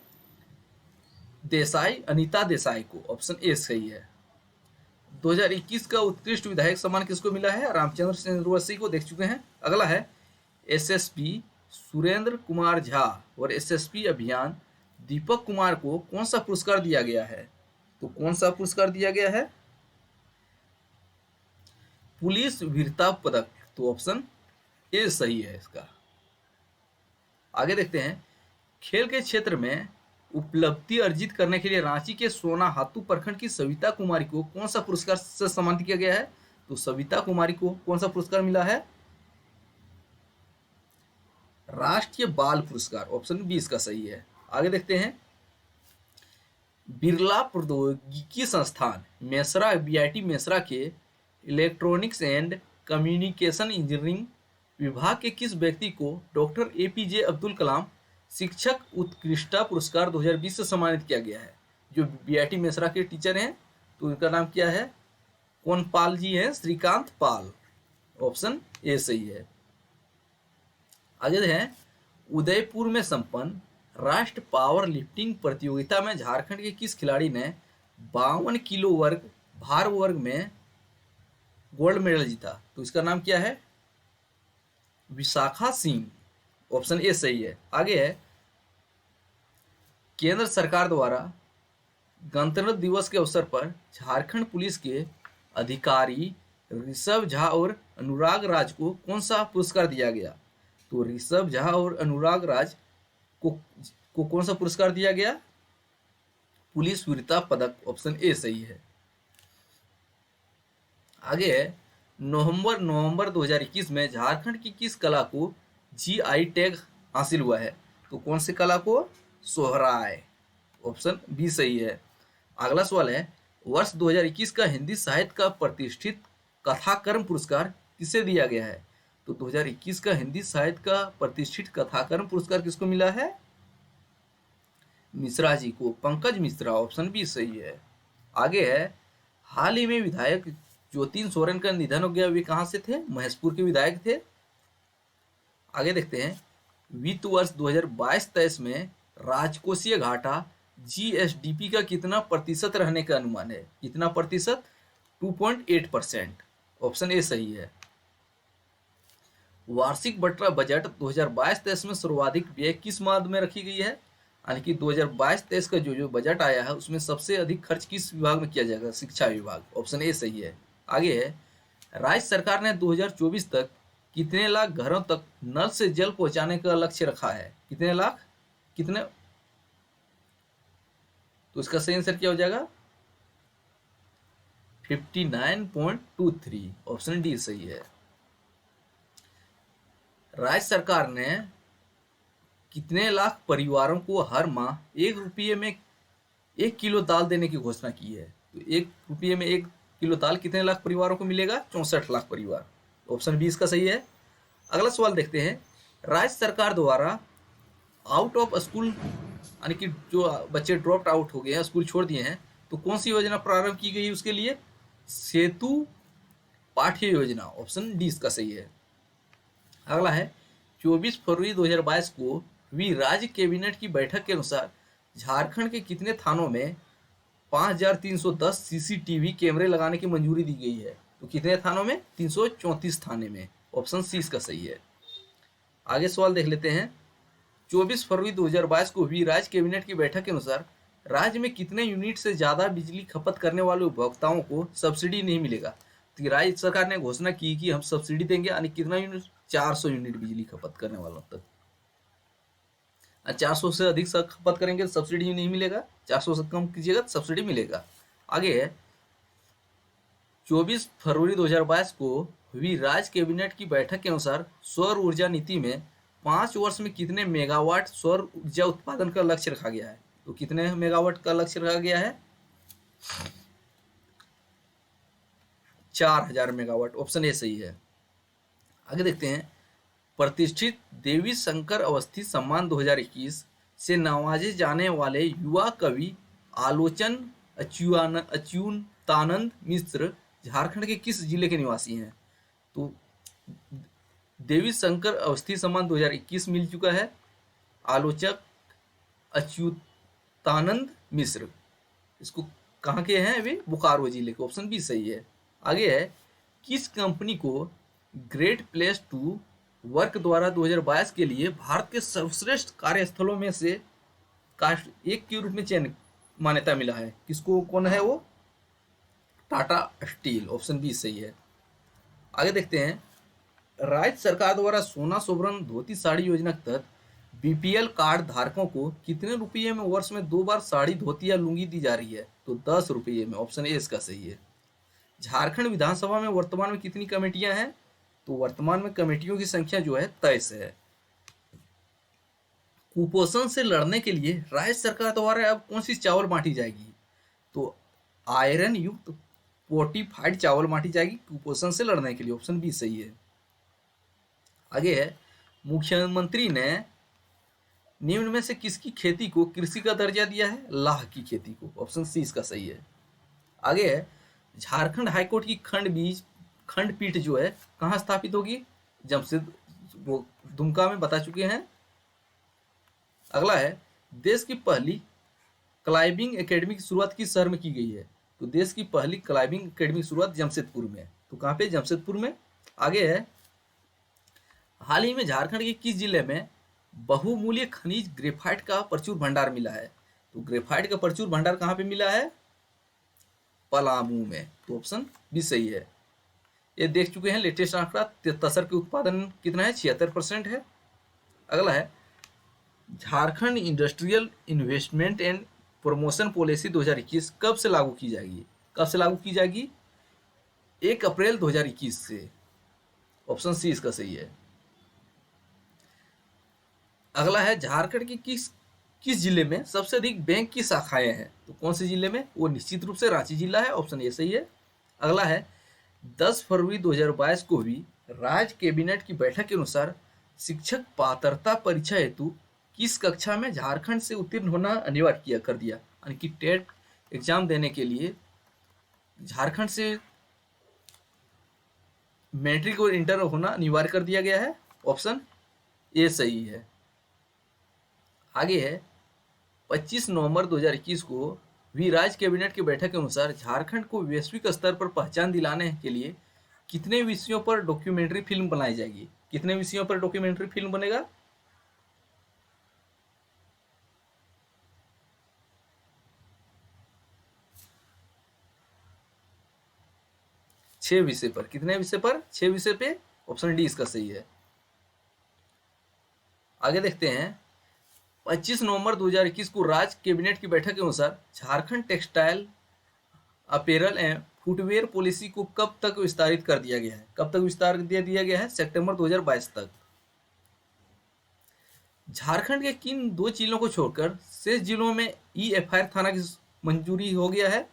अनीता देसाई को, ऑप्शन ए सही है। 2021 का उत्कृष्ट विधायक सम्मान किसको मिला है? रामचंद्र चंद्रवंशी को देख चुके हैं। अगला है, एसएसपी सुरेंद्र कुमार झा और एसएसपी अभियान दीपक कुमार को कौन सा पुरस्कार दिया गया है? तो कौन सा पुरस्कार दिया गया है? पुलिस वीरता पदक, तो ऑप्शन ए सही है इसका। आगे देखते हैं, खेल के क्षेत्र में उपलब्धि अर्जित करने के लिए रांची के सोनाहातू प्रखंड की सविता कुमारी को कौन सा पुरस्कार से सम्मानित किया गया है? तो सविता कुमारी को कौन सा पुरस्कार मिला है? राष्ट्रीय बाल पुरस्कार, ऑप्शन बी इसका सही है। आगे देखते हैं, बिरला प्रौद्योगिकी संस्थान मेसरा बीआईटी मेसरा के इलेक्ट्रॉनिक्स एंड कम्युनिकेशन इंजीनियरिंग विभाग के किस व्यक्ति को डॉक्टर एपीजे अब्दुल कलाम शिक्षक उत्कृष्टता पुरस्कार 2020 से सम्मानित किया गया है? जो बीआईटी मेसरा के टीचर हैं, तो उनका नाम क्या है? कौन पाल जी हैं? श्रीकांत पाल। ऑप्शन ए सही है। आगे है, उदयपुर में संपन्न राष्ट्रीय पावर लिफ्टिंग प्रतियोगिता में झारखंड के किस खिलाड़ी ने 52 किलो भार वर्ग में गोल्ड मेडल जीता? तो इसका नाम क्या है? विशाखा सिंह। ऑप्शन ए सही है। आगे है, केंद्र सरकार द्वारा गणतंत्र दिवस के अवसर पर झारखंड पुलिस के अधिकारी ऋषभ झा और अनुराग राज को कौन सा पुरस्कार दिया गया? तो ऋषभ झा और अनुराग राज को कौन सा पुरस्कार दिया गया? पुलिस वीरता पदक। ऑप्शन ए सही है। आगे है, नवंबर 2021 में झारखंड की किस कला को जीआई टैग हासिल हुआ है? तो कौन सी कला को? सोहराय। ऑप्शन बी सही है। अगला सवाल है, वर्ष 2021 का हिंदी साहित्य का प्रतिष्ठित कथाकर्म पुरस्कार किसे दिया गया है? तो 2021 का हिंदी साहित्य का प्रतिष्ठित कथाकर्म पुरस्कार किसको मिला है? मिश्रा जी को, पंकज मिश्रा। ऑप्शन बी सही है। आगे है, हाल ही में विधायक ज्योतिन सोरेन का निधन हो गया, वे कहाँ से थे? महेशपुर के विधायक थे। आगे देखते हैं, वित्त वर्ष 2022-23 में राजकोषीय घाटा जीएसडीपी का कितना प्रतिशत रहने का अनुमान है? कितना प्रतिशत? 2.8%। ऑप्शन ए सही है। वार्षिक बजट 2022-23 में सर्वाधिक व्यय किस माह में रखी गई है? यानी कि 2022-23 का जो बजट आया है उसमें सबसे अधिक खर्च किस विभाग में किया जाएगा? शिक्षा विभाग। ऑप्शन ए सही है। आगे है, राज्य सरकार ने 2024 तक कितने लाख घरों तक नल से जल पहुंचाने का लक्ष्य रखा है? कितने लाख? कितने? तो इसका सही आंसर क्या हो जाएगा? 59.23। ऑप्शन डी सही है। राज्य सरकार ने कितने लाख परिवारों को हर माह 1 रुपये में 1 किलो दाल देने की घोषणा की है? तो 1 रुपये में 1 किलो दाल कितने लाख परिवारों को मिलेगा? 64 लाख परिवार। ऑप्शन बी इसका सही है। अगला सवाल देखते हैं, राज्य सरकार द्वारा आउट ऑफ स्कूल यानी कि जो बच्चे ड्रॉप आउट हो गए हैं, स्कूल छोड़ दिए हैं, तो कौन सी योजना प्रारंभ की गई उसके लिए? सेतु पाठ्य योजना। ऑप्शन डी इसका सही है। अगला है, 24 फरवरी 2022 को हुई राज्य कैबिनेट की बैठक के अनुसार झारखंड के कितने थानों में 5310 सीसीटीवी कैमरे लगाने की मंजूरी दी गई है? तो कितने थानों में? 334 थाने में। ऑप्शन सी इसका सही है। आगे सवाल देख लेते हैं, 24 फरवरी 2022 को हुई राज्य कैबिनेट की बैठक के अनुसार राज्य में कितने यूनिट से ज्यादा बिजली खपत करने वाले उपभोक्ताओं को सब्सिडी नहीं मिलेगा? तो राज्य सरकार ने घोषणा की कि हम सब्सिडी देंगे, यानी कितना यूनिट? 400 यूनिट बिजली खपत करने वालों तक। 400 से अधिक खपत करेंगे तो सब्सिडी नहीं मिलेगा, 400 से कम कीजिएगा तो सब्सिडी मिलेगा। आगे है, 24 फरवरी 2022 को हुई राज्य कैबिनेट की बैठक के अनुसार सौर ऊर्जा नीति में 5 वर्ष में कितने मेगावाट सौर ऊर्जा उत्पादन का लक्ष्य रखा गया है? तो कितने मेगावाट का लक्ष्य रखा गया है? 4000 मेगावाट। ऑप्शन ए सही है। आगे देखते हैं, प्रतिष्ठित देवी शंकर अवस्थी सम्मान 2021 से नवाजे जाने वाले युवा कवि आलोचन अच्युतानंद मिश्र झारखंड के किस जिले के निवासी हैं? तो देवी शंकर अवस्थी सम्मान 2021 मिल चुका है आलोचक अच्युतानंद मिश्र। इसको कहाँ के हैं? वे बोकारो जिले के। ऑप्शन बी सही है। आगे है, किस कंपनी को ग्रेट प्लेस टू वर्क द्वारा 2022 के लिए भारत के सर्वश्रेष्ठ कार्यस्थलों में से एक के रूप में चयन मान्यता मिला है? किसको? कौन है वो? टाटा स्टील। ऑप्शन बी सही है। आगे देखते हैं, राज्य सरकार द्वारा सोना सोवरन धोती साड़ी योजना के तहत बीपीएल कार्ड धारकों को कितने रुपये में वर्ष में 2 बार साड़ी धोती या लुंगी दी जा रही है? तो 10 रुपये में। ऑप्शन ए इसका सही है। झारखंड विधानसभा में वर्तमान में कितनी कमेटियां हैं? तो वर्तमान में कमेटियों की संख्या जो है 23 है। कुपोषण से लड़ने के लिए राज्य सरकार द्वारा अब कौन सी चावल बांटी जाएगी? तो आयरन युक्त फोर्टिफाइड चावल बांटी जाएगी कुपोषण से लड़ने के लिए। ऑप्शन बी सही है। आगे है, मुख्यमंत्री ने निम्न में से किसकी खेती को कृषि का दर्जा दिया है? लाह की खेती को। ऑप्शन सी इसका सही है। आगे है, झारखंड हाईकोर्ट की खंडपीठ जो है कहाँ स्थापित होगी? जमशेद वो दुमका में बता चुके हैं। अगला है, देश की पहली क्लाइंबिंग एकेडमी की शुरुआत किस शहर में की गई है? तो देश की पहली क्लाइंबिंग एकेडमी की शुरुआत जमशेदपुर में। तो कहाँ पे? जमशेदपुर में। आगे है, हाल ही में झारखंड के किस जिले में बहुमूल्य खनिज ग्रेफाइट का प्रचुर भंडार मिला है? तो ग्रेफाइट का प्रचुर भंडार कहाँ पे मिला है? पलामू में। तो ऑप्शन भी सही है। ये देख चुके हैं लेटेस्ट आंकड़ा, तसर के उत्पादन कितना है? 76% है। अगला है, Jharkhand industrial investment and promotion policy 2021 कब से लागू की जाएगी? कब से लागू की जाएगी? 1 अप्रैल 2021 से। ऑप्शन सी इसका सही है। अगला है, झारखंड की किस जिले में सबसे अधिक बैंक की शाखाएं हैं? तो कौन से जिले में? वो निश्चित रूप से रांची जिला है। ऑप्शन ए सही है। अगला है, 10 फरवरी 2022 को हुई राज्य कैबिनेट की बैठक के अनुसार शिक्षक पात्रता परीक्षा हेतु किस कक्षा में झारखंड से उत्तीर्ण होना अनिवार्य कर दिया? यानी कि टेट एग्जाम देने के लिए झारखंड से मैट्रिक और इंटर होना अनिवार्य कर दिया गया है। ऑप्शन ए सही है। आगे है, 25 नवंबर 2021 को हुई राज्य कैबिनेट की बैठक के अनुसार झारखंड को वैश्विक स्तर पर पहचान दिलाने के लिए कितने विषयों पर डॉक्यूमेंट्री फिल्म बनाई जाएगी? कितने विषयों पर डॉक्यूमेंट्री फिल्म बनेगा? 6 विषय पर। कितने विषय पर? 6 विषय पे। ऑप्शन डी इसका सही है। आगे देखते हैं, 25 नवंबर 2021 को राज्य कैबिनेट की बैठक के अनुसार झारखंड टेक्सटाइल अपेरल एवं फुटवेयर पॉलिसी को कब तक विस्तारित कर दिया गया है? कब तक विस्तार दे दिया गया है? सितंबर 2022 तक। झारखंड के किन 2 जिलों को छोड़कर शेष जिलों में ईएफआईआर थाना की मंजूरी हो गया है?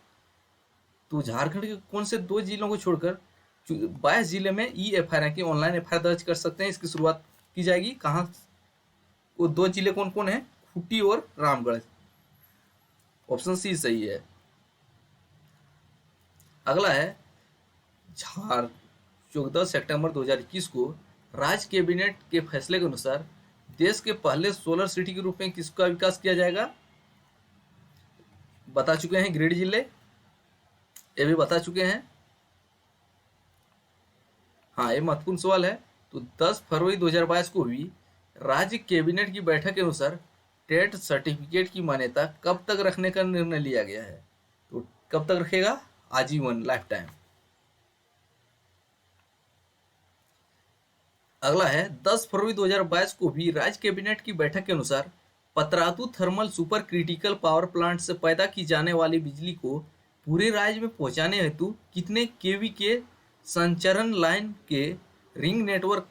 तो झारखंड के कौन से 2 जिलों को छोड़कर 22 जिले में ईएफआईआर की ऑनलाइन एफआईआर दर्ज कर सकते हैं? इसकी शुरुआत की जाएगी। कहाँ? वो 2 जिले कौन कौन है? खूंटी और रामगढ़। ऑप्शन सी सही है। अगला है, 14 सितंबर 2021 को राज्य कैबिनेट के फैसले के अनुसार देश के पहले सोलर सिटी के रूप में किसका विकास किया जाएगा? बता चुके हैं ग्रेड जिले, ये भी बता चुके हैं। हाँ, ये महत्वपूर्ण सवाल है। तो 10 फरवरी 2022 को हुई राज्य कैबिनेट की बैठक के अनुसार टेट सर्टिफिकेट की मान्यता कब तक रखने का निर्णय लिया गया है? तो कब तक रखेगा? आजीवन, लाइफ टाइम। अगला है, 10 फरवरी 2022 को भी राज्य कैबिनेट की बैठक के अनुसार Patratu thermal super critical power plant से पैदा की जाने वाली बिजली को पूरे राज्य में पहुंचाने हेतु कितने केवी के संचरण लाइन के रिंग नेटवर्क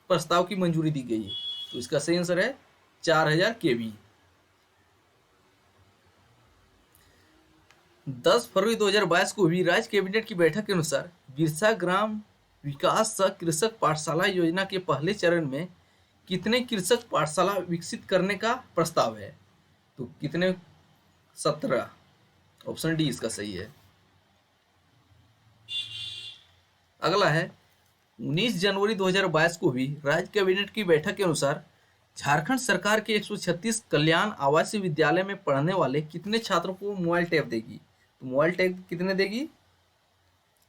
प्रस्ताव की मंजूरी दी गई है? तो इसका सही आंसर है 4000 केवी। 10 फरवरी 2022 को हुई राज्य कैबिनेट की बैठक के अनुसार बिरसा ग्राम विकास सह कृषक पाठशाला योजना के पहले चरण में कितने कृषक पाठशाला विकसित करने का प्रस्ताव है? तो कितने? 17। ऑप्शन डी इसका सही है। अगला है, 19 जनवरी 2022 को हुई राज्य कैबिनेट की बैठक के अनुसार झारखंड सरकार के 136 कल्याण आवासीय विद्यालय में पढ़ने वाले कितने छात्रों को मोबाइल टैब देगी? तो मोबाइल टैब कितने देगी?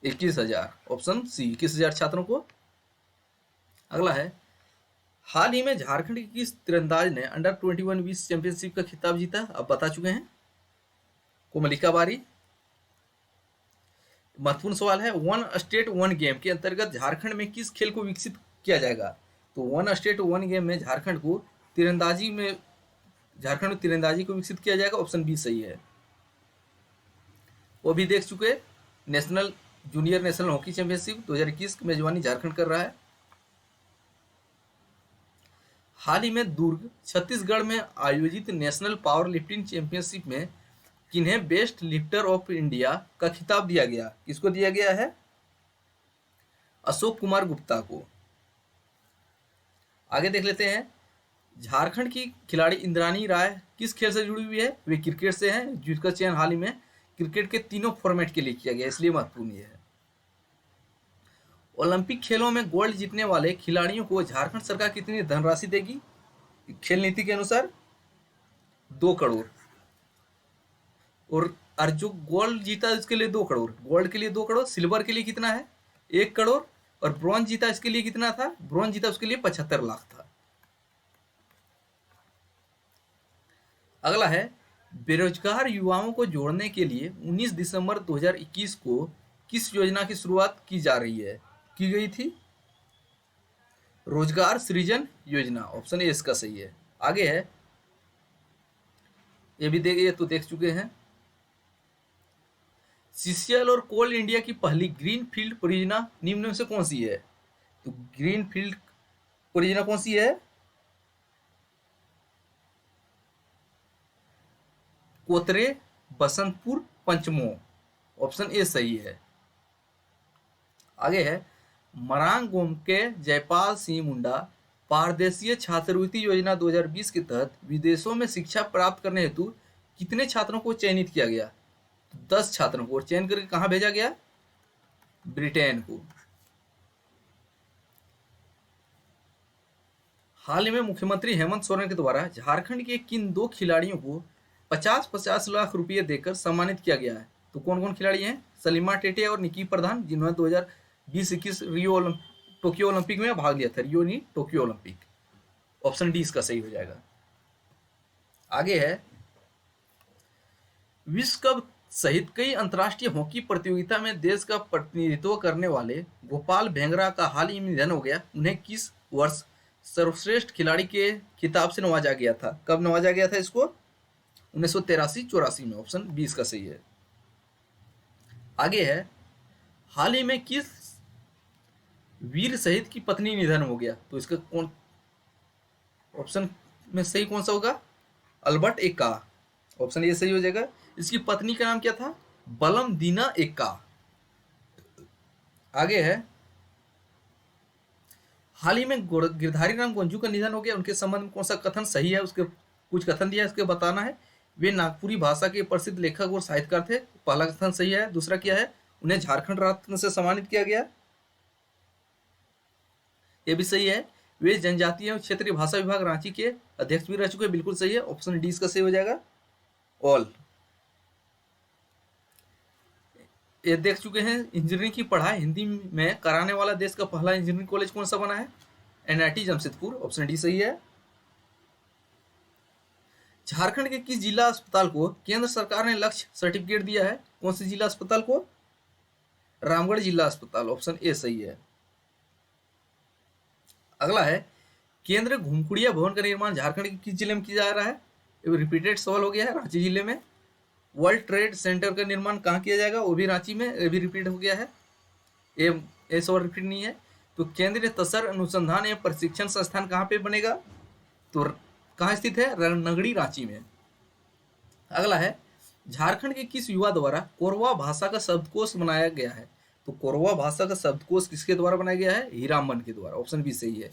21,000। ऑप्शन सी 21,000 छात्रों को। अगला है, हाल ही में झारखंड के किस तीरंदाज ने अंडर 21 विश्व चैंपियनशिप का खिताब जीता? अब बता चुके हैं, कोमलिका बारी। महत्वपूर्ण सवाल है, वन स्टेट वन गेम के अंतर्गत झारखंड में किस खेल को विकसित किया जाएगा? तो वन स्टेट वन गेम में झारखंड को तीरंदाजी को विकसित किया जाएगा। ऑप्शन बी सही है। वो भी देख चुके, national junior national hockey championship 2021 की मेजबानी झारखंड कर रहा है। हाल ही में दुर्ग छत्तीसगढ़ में आयोजित नेशनल पावर लिफ्टिंग चैंपियनशिप में किन्हें बेस्ट लिफ्टर ऑफ इंडिया का खिताब दिया गया? किसको दिया गया है? अशोक कुमार गुप्ता को। आगे देख लेते हैं, झारखंड की खिलाड़ी इंद्राणी राय किस खेल से जुड़ी हुई है? वे क्रिकेट से हैं, जिसका चयन हाल ही में क्रिकेट के तीनों फॉर्मेट के लिए किया गया, इसलिए महत्वपूर्ण है। ओलंपिक खेलों में गोल्ड जीतने वाले खिलाड़ियों को झारखंड सरकार कितनी धनराशि देगी? खेल नीति के अनुसार 2 करोड़। और जो गोल्ड जीता इसके लिए 2 करोड़, गोल्ड के लिए 2 करोड़, सिल्वर के लिए कितना है? 1 करोड़, और ब्रॉन्ज जीता इसके लिए कितना था? ब्रॉन्ज जीता उसके लिए 75 लाख था। अगला है, बेरोजगार युवाओं को जोड़ने के लिए 19 दिसंबर 2021 को किस योजना की शुरुआत की गई थी? रोजगार सृजन योजना, ऑप्शन ए इसका सही है। आगे है, ये तो देख चुके हैं। सीसीएल और कोल इंडिया की पहली ग्रीन फील्ड परियोजना निम्न में से कौन सी है? तो ग्रीन फील्ड परियोजना कौन सी है? कोतरे बसंतपुर पंचमो, ऑप्शन ए सही है। आगे है, मरांग गोमके जयपाल सिंह मुंडा पारदेशीय छात्रवृत्ति योजना 2020 के तहत विदेशों में शिक्षा प्राप्त करने हेतु कितने छात्रों को चयनित किया गया? 10 छात्रों को, और चयन करके कहां भेजा गया? ब्रिटेन को। हाल ही में मुख्यमंत्री हेमंत सोरेन के द्वारा झारखंड के किन 2 खिलाड़ियों को 50-50 लाख रुपए देकर सम्मानित किया गया है? तो कौन कौन खिलाड़ी हैं? सलीमा टेटे और निकी प्रधान, जिन्होंने 2020-21 टोक्यो ओलंपिक में भाग लिया था। रियो नहीं, टोक्यो ओलंपिक। ऑप्शन डी इसका सही हो जाएगा। आगे है, विश्व कप सहित कई अंतर्राष्ट्रीय हॉकी प्रतियोगिता में देश का प्रतिनिधित्व करने वाले गोपाल भेंगरा का हाल ही में निधन हो गया। उन्हें किस वर्ष सर्वश्रेष्ठ खिलाड़ी के खिताब से नवाजा गया था? कब नवाजा गया था इसको? 1983-84 में, ऑप्शन 20 का सही है। आगे है, हाल ही में किस वीर शहीद की पत्नी निधन हो गया? तो इसका कौन ऑप्शन में सही कौन सा होगा? अल्बर्ट एक्का, ऑप्शन ये सही हो जाएगा। इसकी पत्नी का नाम क्या था? बलम दीना एक्का। आगे है, हाल ही में गिरधारी राम गंजू का निधन हो गया, उनके संबंध में कौन सा कथन सही है? उसके कुछ कथन दिया है, इसके बताना है। वे नागपुरी भाषा के प्रसिद्ध लेखक और साहित्यकार थे, पहला कथन सही है। दूसरा क्या है? उन्हें झारखंड रत्न से सम्मानित किया गया, ये भी सही है। वे जनजातीय एवं क्षेत्रीय भाषा विभाग रांची के अध्यक्ष भी रह चुके हैं, बिल्कुल सही है। ऑप्शन डी इसका सही हो जाएगा, ऑल। ये देख चुके हैं, इंजीनियरिंग की पढ़ाई हिंदी में कराने वाला देश का पहला इंजीनियरिंग कॉलेज कौन सा बना है? एनआईटी जमशेदपुर, ऑप्शन डी सही है। झारखंड के किस जिला अस्पताल को केंद्र सरकार ने लक्ष्य सर्टिफिकेट दिया है? कौन से जिला अस्पताल को? रामगढ़ जिला अस्पताल, ऑप्शन ए सही है। अगला है, केंद्र घुमकुड़िया भवन का निर्माण झारखंड के किस जिले में किया जा रहा है? ये रिपीटेड सवाल हो गया है, रांची जिले में। वर्ल्ड ट्रेड सेंटर का निर्माण कहाँ किया जाएगा? वो भी रांची में, ये भी रिपीट हो गया है, ये सवाल रिपीट नहीं है। तो केंद्रीय तसर अनुसंधान एवं प्रशिक्षण संस्थान कहाँ पे बनेगा? तो कहाँ स्थित है? नगड़ी, रांची में। अगला है, झारखंड के किस युवा द्वारा कोरवा भाषा का शब्दकोश बनाया गया है? तो कोरवा भाषा का शब्दकोश किसके द्वारा बनाया गया है? हीरामन के द्वारा, ऑप्शन बी सही है।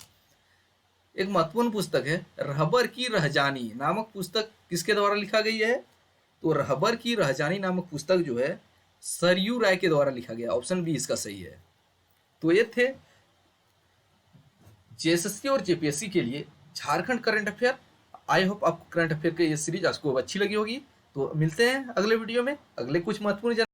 एक महत्वपूर्ण पुस्तक है रहबर की रहजानी नामक पुस्तक किसके द्वारा लिखा गई है? तो रहबर की रहजानी नामक पुस्तक जो है सरयू राय के द्वारा लिखा गया, ऑप्शन बी इसका सही है। तो ये थे जेएसएससी और जेपीएससी के लिए Jharkhand current affair. I hope आपको करंट अफेयर की ये सीरीज आपको अच्छी लगी होगी। तो मिलते हैं अगले वीडियो में अगले कुछ महत्वपूर्ण